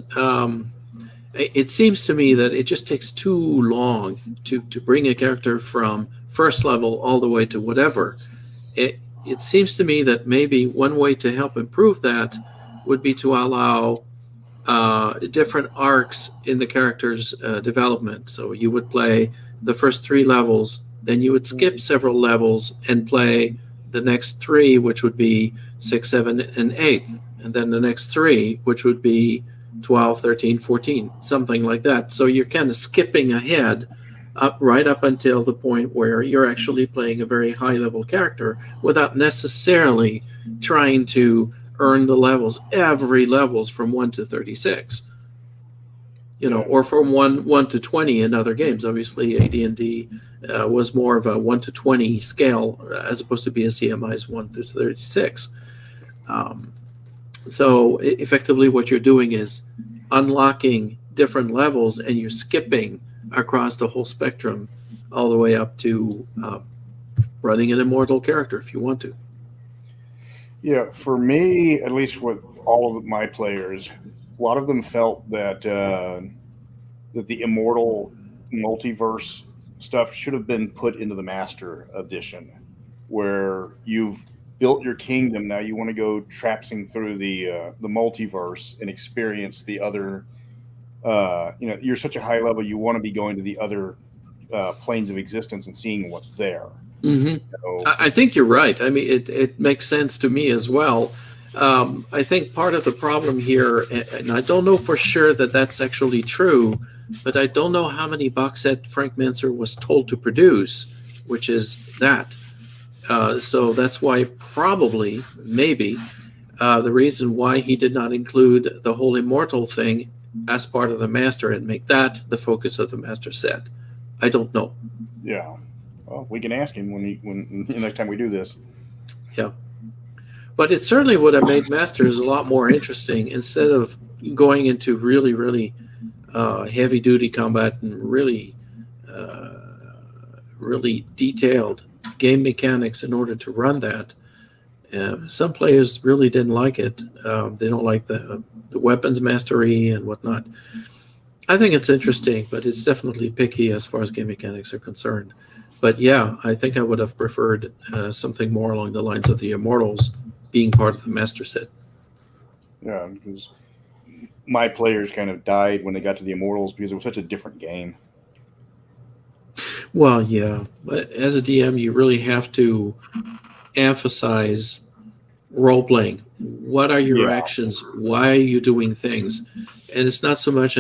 it seems to me that it just takes too long to bring a character from first level all the way to whatever. It seems to me that maybe one way to help improve that would be to allow different arcs in the character's development. So you would play the first 3 levels, then you would skip several levels and play the next 3, which would be 6, 7, and 8th, and then the next 3, which would be 12, 13, 14, something like that. So you're kind of skipping ahead right up until the point where you're actually playing a very high-level character without necessarily trying to earn the levels, every levels from 1 to 36. Or from 1 to 20 in other games. Obviously, AD&D was more of a 1 to 20 scale as opposed to BSCMI's 1 to 36. So effectively what you're doing is unlocking different levels, and you're skipping across the whole spectrum all the way up to running an immortal character if you want to. Yeah, for me, at least with all of my players, a lot of them felt that that the immortal multiverse stuff should have been put into the Master Edition, where you've built your kingdom. Now you want to go traipsing through the multiverse and experience the other. You're such a high level. You want to be going to the other planes of existence and seeing what's there. Mm-hmm. I think you're right. I mean, it makes sense to me as well. I think part of the problem here, and I don't know for sure that that's actually true, but I don't know how many box set Frank Manser was told to produce, which is that. So that's why probably, maybe, the reason why he did not include the whole immortal thing as part of the master and make that the focus of the master set. I don't know. Yeah. Well, we can ask him when next time we do this. Yeah. But it certainly would have made Masters a lot more interesting instead of going into really, really heavy-duty combat and really, really detailed game mechanics in order to run that. Some players really didn't like it. They don't like the weapons mastery and whatnot. I think it's interesting, but it's definitely picky as far as game mechanics are concerned. But yeah, I think I would have preferred something more along the lines of the Immortals being part of the master set. Yeah, because my players kind of died when they got to the Immortals because it was such a different game. Well, yeah, but as a DM, you really have to emphasize role-playing. What are your actions? Why are you doing things? And it's not so much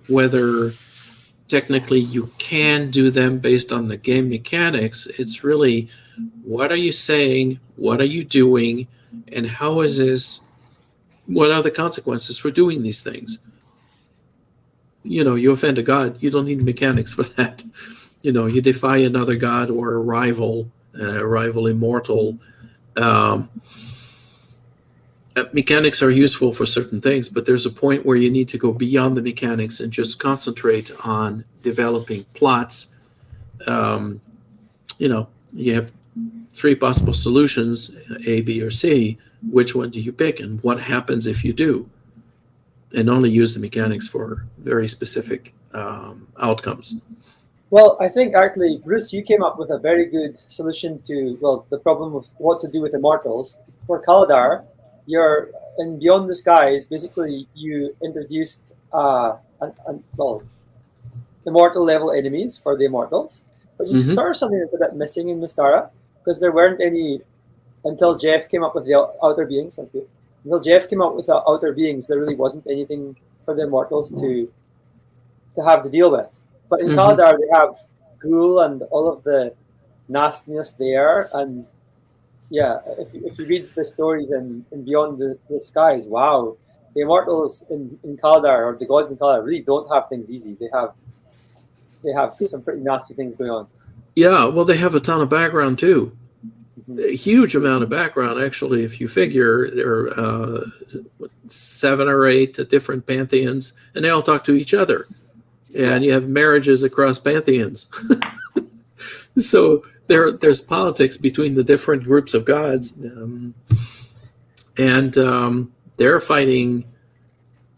whether technically you can do them based on the game mechanics. It's really, what are you saying? What are you doing? And how is this? What are the consequences for doing these things? You know, you offend a god, you don't need mechanics for that. You know, you defy another god or a rival immortal. Mechanics are useful for certain things, but there's a point where you need to go beyond the mechanics and just concentrate on developing plots. You know, you have 3 possible solutions, A, B, or C. Which one do you pick, and what happens if you do? And only use the mechanics for very specific outcomes. Well, I think actually, Bruce, you came up with a very good solution to, well, the problem of what to do with Immortals. For Galadar, you're in Beyond the Skies, basically you introduced immortal level enemies for the Immortals, which is sort of something that's a bit missing in Mystara, because there weren't any until Jeff came up with the Outer Beings. Thank you. Until Jeff came up with the Outer Beings, there really wasn't anything for the Immortals to have to deal with. But in Galadar, they have Ghoul and all of the nastiness there. And yeah, if you read the stories in Beyond the Skies, wow, the Immortals in Galadar, or the gods in Galadar, really don't have things easy. They have some pretty nasty things going on. Yeah, well, they have a ton of background too. A huge amount of background, actually. If you figure there are 7 or 8 different pantheons, and they all talk to each other. And you have marriages across pantheons. So there's politics between the different groups of gods. And they're fighting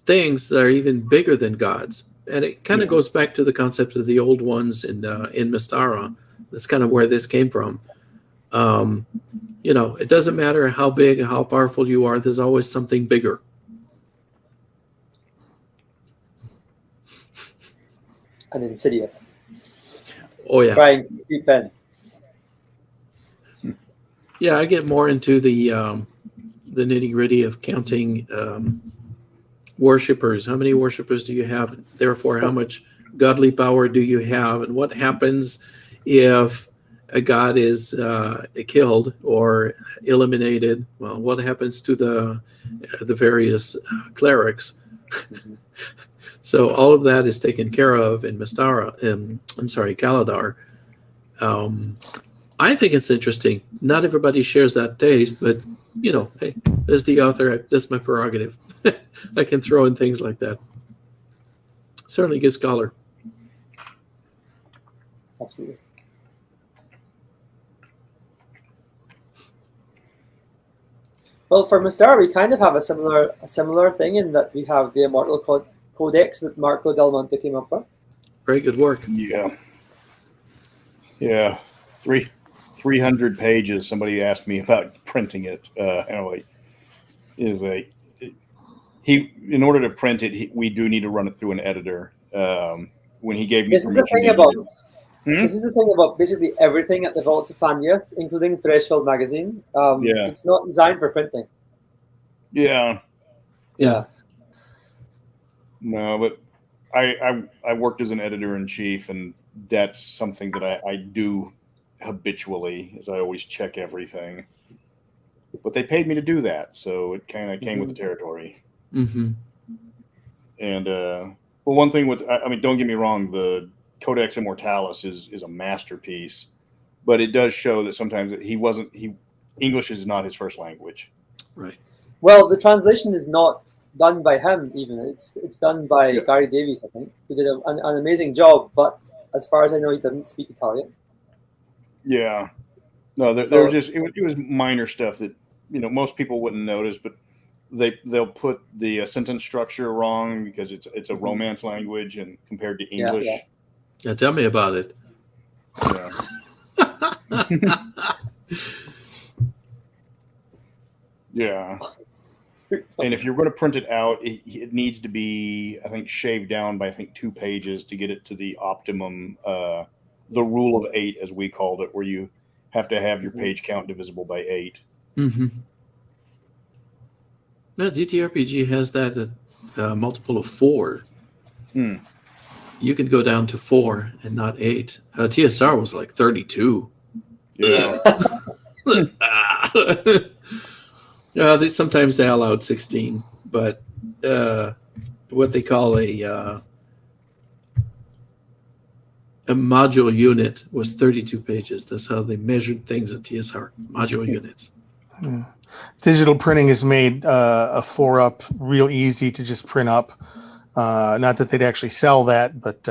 things that are even bigger than gods. And it kind of goes back to the concept of the old ones in Mystara. That's kind of where this came from. You know, it doesn't matter how big, how powerful you are, there's always something bigger. And insidious. Oh, yeah. Trying to creep in. Yeah, I get more into the nitty-gritty of counting worshippers. How many worshippers do you have? Therefore, how much godly power do you have? And what happens if a god is killed or eliminated? Well, what happens to the various clerics? So all of that is taken care of in Mystara. Galadar. I think it's interesting. Not everybody shares that taste, but you know, hey, as the author, that's my prerogative. I can throw in things like that. Certainly good scholar. Absolutely. Well, for Mystara, we kind of have a similar thing in that we have the Immortal Codex that Marco Del Monte came up with. Very good work. Yeah. 300 pages. Somebody asked me about printing it. Anyway, in order to print it, we do need to run it through an editor. When he gave me This is the thing about basically everything at the Vaults of Pandias, including Threshold magazine. It's not designed for printing. Yeah. No, but I worked as an editor-in-chief, and that's something that I do habitually, is I always check everything. but they paid me to do that, so it kind of came with the territory. Mm-hmm. And well, one thing with, I mean, don't get me wrong, the Codex Immortalis is a masterpiece, but it does show that sometimes English is not his first language. Right. Well, the translation is not done by him even. It's done by Gary Davies, I think, who did an amazing job. But as far as I know, he doesn't speak Italian. Yeah. No, there was just it was minor stuff that most people wouldn't notice, but they'll put the sentence structure wrong because it's a Romance language and compared to English. Yeah, tell me about it. Yeah. Yeah. And if you're going to print it out, it needs to be, I think, shaved down by 2 pages to get it to the optimum, the rule of 8, as we called it, where you have to have your page count divisible by 8. Mm-hmm. No, DTRPG has that multiple of 4. Hmm. You can go down to 4 and not 8. TSR was like 32. Yeah. Sometimes they allowed 16, but what they call a module unit was 32 pages. That's how they measured things at TSR, module units. Digital printing has made a 4-up real easy to just print up. Not that they'd actually sell that, but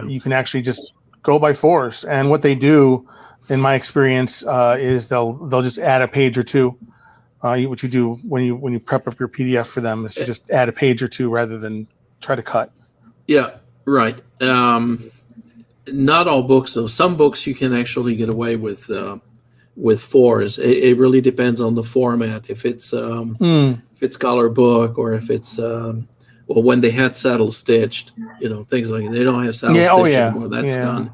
you can actually just go by 4s. And what they do, in my experience, is they'll just add a page or 2. What you do when you prep up your PDF for them is to just add a page or 2 rather than try to cut. Yeah, right. Not all books, though. Some books you can actually get away with 4s. It really depends on the format. If it's color book, or if it's when they had saddle stitched, things like that. They don't have saddle stitched anymore. That's gone.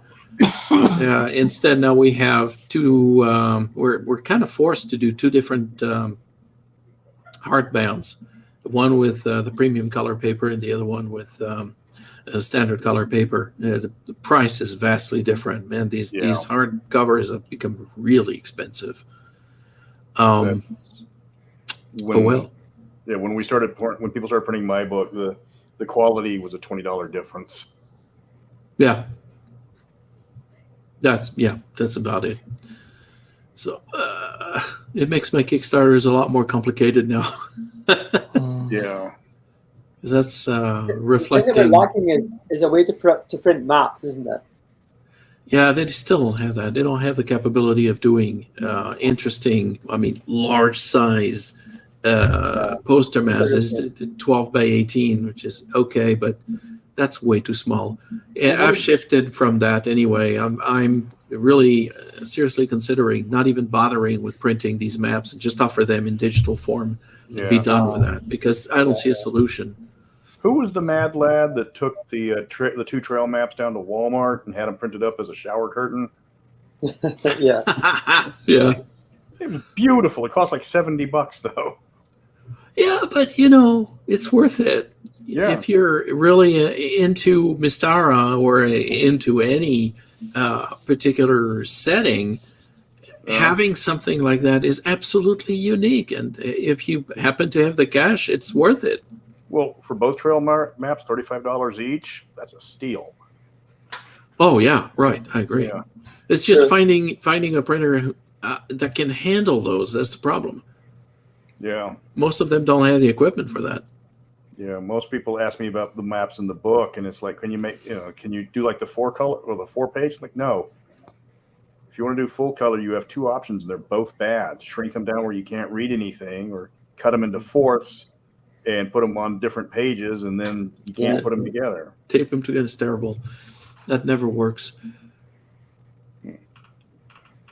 Instead, now we have 2. We're kind of forced to do 2 different hardbounds. One with the premium color paper, and the other one with standard color paper. The price is vastly different, man. These hard covers have become really expensive. When people started printing my book, the quality was a $20 difference. Yeah. That's about it. So it makes my Kickstarters a lot more complicated now. Yeah. That's reflecting. The thing that we're lacking is a way to print maps, isn't it? Yeah, they still don't have that. They don't have the capability of doing interesting, large size poster maps. It's 12 by 18, which is okay, but that's way too small. And I've shifted from that anyway. I'm really seriously considering not even bothering with printing these maps and just offer them in digital form. Yeah. Be done with that, because I don't see a solution. Who was the mad lad that took the 2 trail maps down to Walmart and had them printed up as a shower curtain? Yeah. Yeah. It was beautiful. It cost like $70 though. Yeah, but it's worth it. Yeah. If you're really into Mystara or into any particular setting, having something like that is absolutely unique. And if you happen to have the cash, it's worth it. Well, for both trail maps, $35 each, that's a steal. Oh, yeah, right. I agree. Yeah. It's just finding a printer that can handle those. That's the problem. Yeah. Most of them don't have the equipment for that. Yeah, most people ask me about the maps in the book, and it's like, can you do like the 4-color or the 4-page? Like, no. If you want to do full color, you have 2 options, and they're both bad. Shrink them down where you can't read anything, or cut them into 4ths and put them on different pages, and then you can't put them together. Tape them together is terrible. That never works.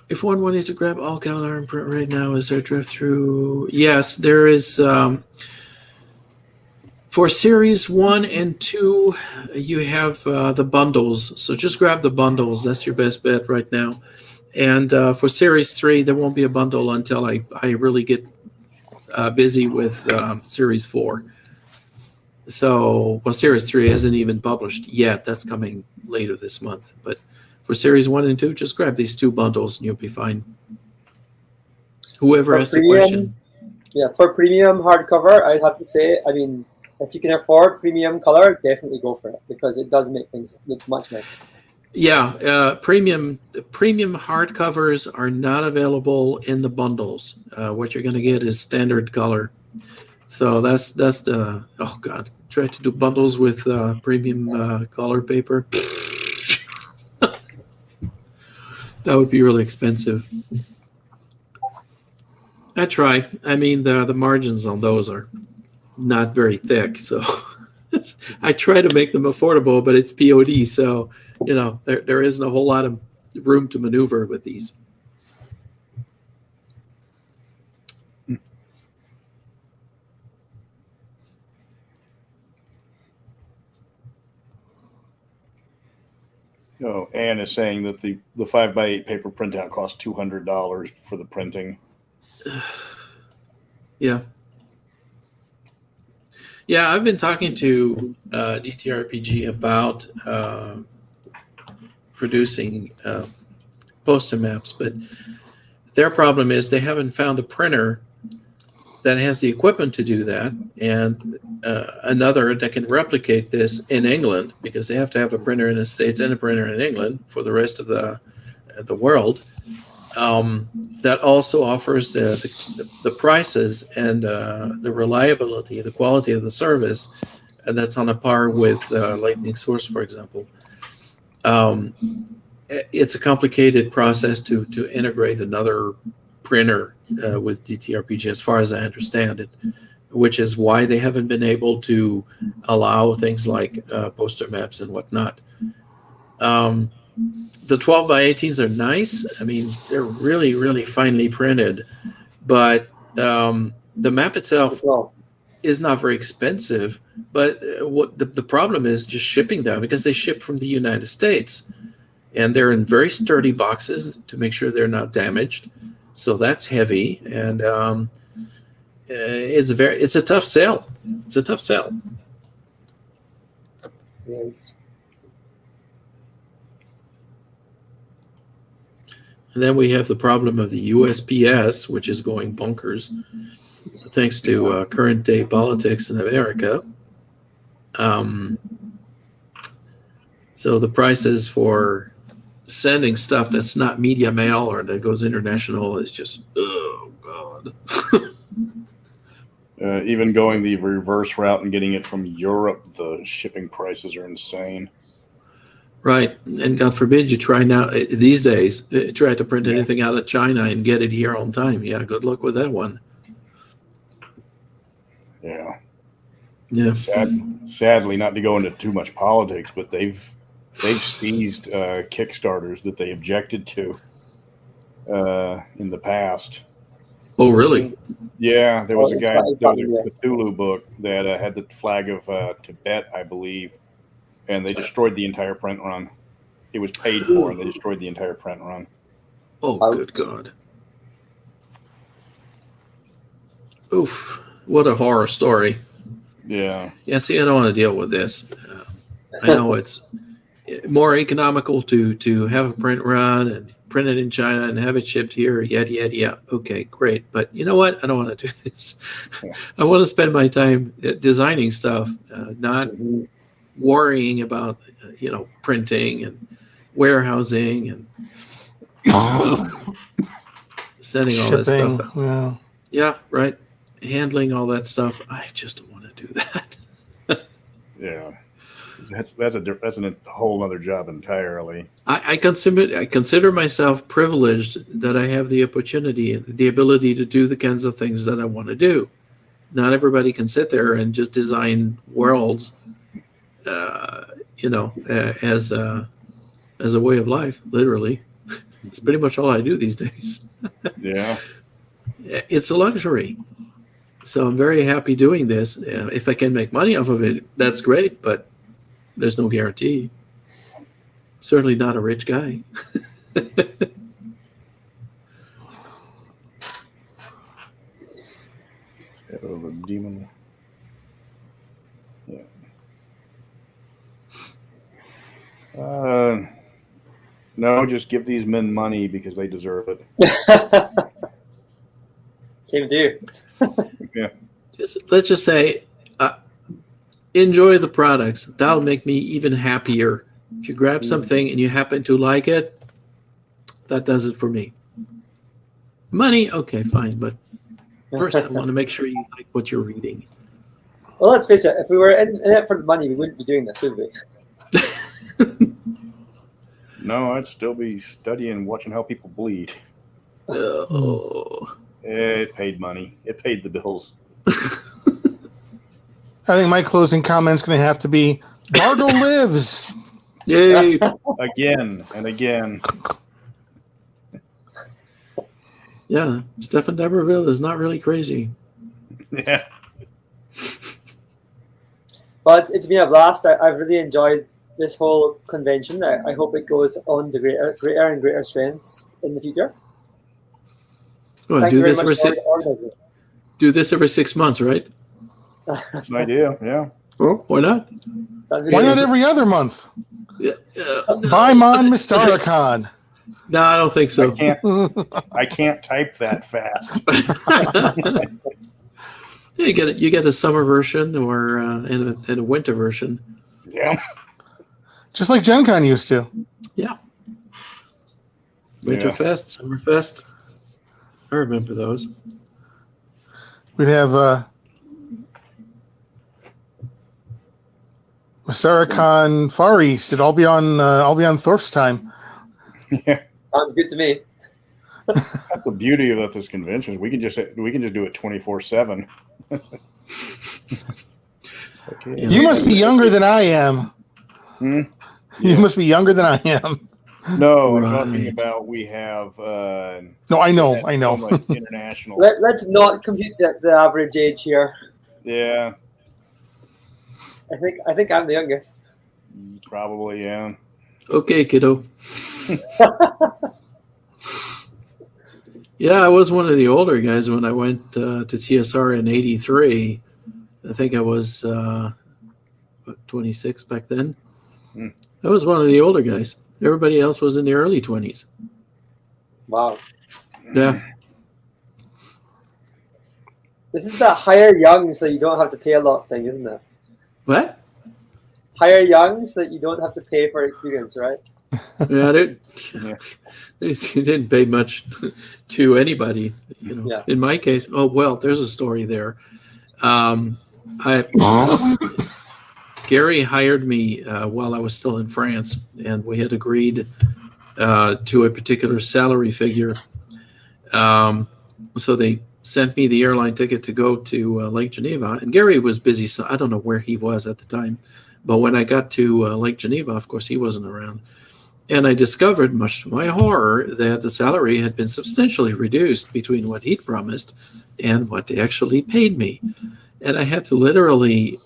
If one wanted to grab all Galadar and print right now, is there a drift through? Yes, there is. For Series 1 and 2, you have the bundles. So just grab the bundles. That's your best bet right now. And for Series 3, there won't be a bundle until I really get busy with Series 4. So, Series 3 isn't even published yet. That's coming later this month. But for Series 1 and 2, just grab these 2 bundles and you'll be fine. Whoever asked the question. Yeah, for premium hardcover, I'd have to say, I mean, if you can afford premium color, definitely go for it because it does make things look much nicer. Yeah, premium hardcovers are not available in the bundles. What you're going to get is standard color. So that's the oh god. Try to do bundles with premium color paper. That would be really expensive. I try. I mean, the margins on those are not very thick, so I try to make them affordable, but it's POD, so you know there isn't a whole lot of room to maneuver with these. Oh, Anne is saying that the 5x8 paper printout costs $200 for the printing. Yeah. Yeah, I've been talking to DTRPG about producing poster maps, but their problem is they haven't found a printer that has the equipment to do that, and another that can replicate this in England, because they have to have a printer in the States and a printer in England for the rest of the world. That also offers the prices and the reliability, the quality of the service, and that's on a par with Lightning Source, for example. It's a complicated process to integrate another printer with DTRPG, as far as I understand it, which is why they haven't been able to allow things like poster maps and whatnot. The 12x18s are nice. I mean, they're really, really finely printed, but the map itself is not very expensive. But what the problem is just shipping them, because they ship from the United States, and they're in very sturdy boxes to make sure they're not damaged. So that's heavy, and it's a tough sell. It's a tough sell. Yes. And then we have the problem of the USPS, which is going bonkers, thanks to current day politics in America. So the prices for sending stuff that's not media mail or that goes international is just, oh god. Even going the reverse route and getting it from Europe, the shipping prices are insane. Right, and God forbid you try now these days try to print anything out of China and get it here on time. Yeah, good luck with that one. Yeah. Sadly, not to go into too much politics, but they've seized Kickstarters that they objected to in the past. Oh, really? Yeah, there was a guy, there was a Cthulhu book that had the flag of Tibet, I believe, and they destroyed the entire print run. It was paid for, and they destroyed the entire print run. Oh, good God. Oof, what a horror story. Yeah. Yeah, see, I don't want to deal with this. I know it's more economical to have a print run and print it in China and have it shipped here. Yeah. Okay, great. But you know what? I don't want to do this. Yeah. I want to spend my time designing stuff, not worrying about, printing and warehousing and sending all that stuff. Yeah. Yeah, right. Handling all that stuff. I just don't want to do that. Yeah. That's a whole other job entirely. I consider myself privileged that I have the opportunity and the ability to do the kinds of things that I want to do. Not everybody can sit there and just design worlds, as a way of life. Literally, it's pretty much all I do these days. Yeah, it's a luxury. So I'm very happy doing this. If I can make money off of it, that's great. But there's no guarantee. Certainly not a rich guy. Demon. Yeah. No, just give these men money because they deserve it. Same to you. Yeah. Let's just say, enjoy the products. That'll make me even happier. If you grab something and you happen to like it, that does it for me. Money, okay, fine, but first I want to make sure you like what you're reading. Well, let's face it. If we were in it for the money, we wouldn't be doing this, would we? No, I'd still be studying, watching how people bleed. Oh. It paid money. It paid the bills. I think my closing comment's going to have to be, Bardo lives. Yay. Again and again. Yeah, Stefan d'Aberville is not really crazy. Yeah. But it's been a blast. I've really enjoyed this whole convention. I hope it goes on to greater and greater strengths in the future. Well, Thank do you very this much every for organizing it. do this every 6 months, right? That's an idea. Yeah. Oh, why not? Sounds Why good. not every other month? Yeah, Paimon MystaraCon. No, I don't think so. I can't type that fast. You get a summer version or and a winter version. Yeah. Just like Gen Con used to. Yeah. Winterfest, Summerfest. I remember those. We'd have MystaraCon Far East. It'd all be on Thorpe's time. Yeah. Sounds good to me. That's the beauty about this convention. We can just do it 24/7. Okay. Yeah. You must be younger than I am. Hmm? You must be younger than I am. No, I'm Right. talking about we have No, I know. like international. Let's not compute the average age here. Yeah, I think I'm the youngest. probably, yeah. Okay, kiddo. Yeah, I was one of the older guys when I went to TSR in '83. I think I was 26 back then. Hmm. I was one of the older guys. Everybody else was in the early 20s. Wow. Yeah. This is the hire young so you don't have to pay a lot thing, isn't it? What? Hire young so that you don't have to pay for experience, right? Yeah, Yeah. they didn't pay much to anybody. You know. Yeah. In my case, oh well, there's a story there. Gary hired me while I was still in France, and we had agreed to a particular salary figure. So they sent me the airline ticket to go to Lake Geneva, and Gary was busy, so I don't know where he was at the time. But when I got to Lake Geneva, of course, he wasn't around. And I discovered, much to my horror, that the salary had been substantially reduced between what he'd promised and what they actually paid me. And I had to literally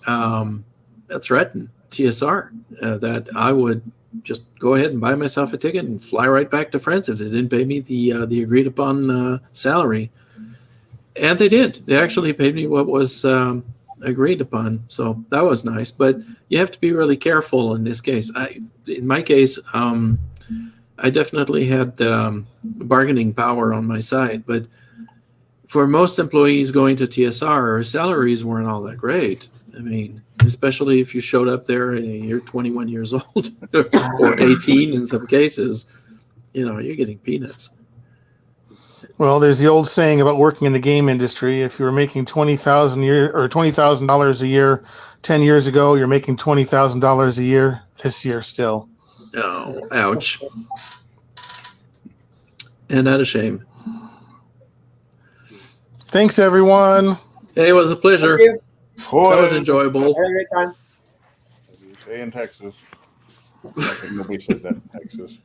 threaten TSR that I would just go ahead and buy myself a ticket and fly right back to France if they didn't pay me the agreed upon salary. And they did. They actually paid me what was agreed upon. So that was nice. But you have to be really careful in this case. In my case, I definitely had bargaining power on my side. But for most employees going to TSR, salaries weren't all that great. I mean, especially if you showed up there and you're 21 years old or 18 in some cases, you're getting peanuts. Well, there's the old saying about working in the game industry. If you were making $20,000 a year 10 years ago, you're making $20,000 a year this year still. Oh, ouch. And not a shame. Thanks, everyone. Hey, it was a pleasure. Thank you. That was enjoyable. Have a great time. Say in Texas. I think nobody says that in Texas.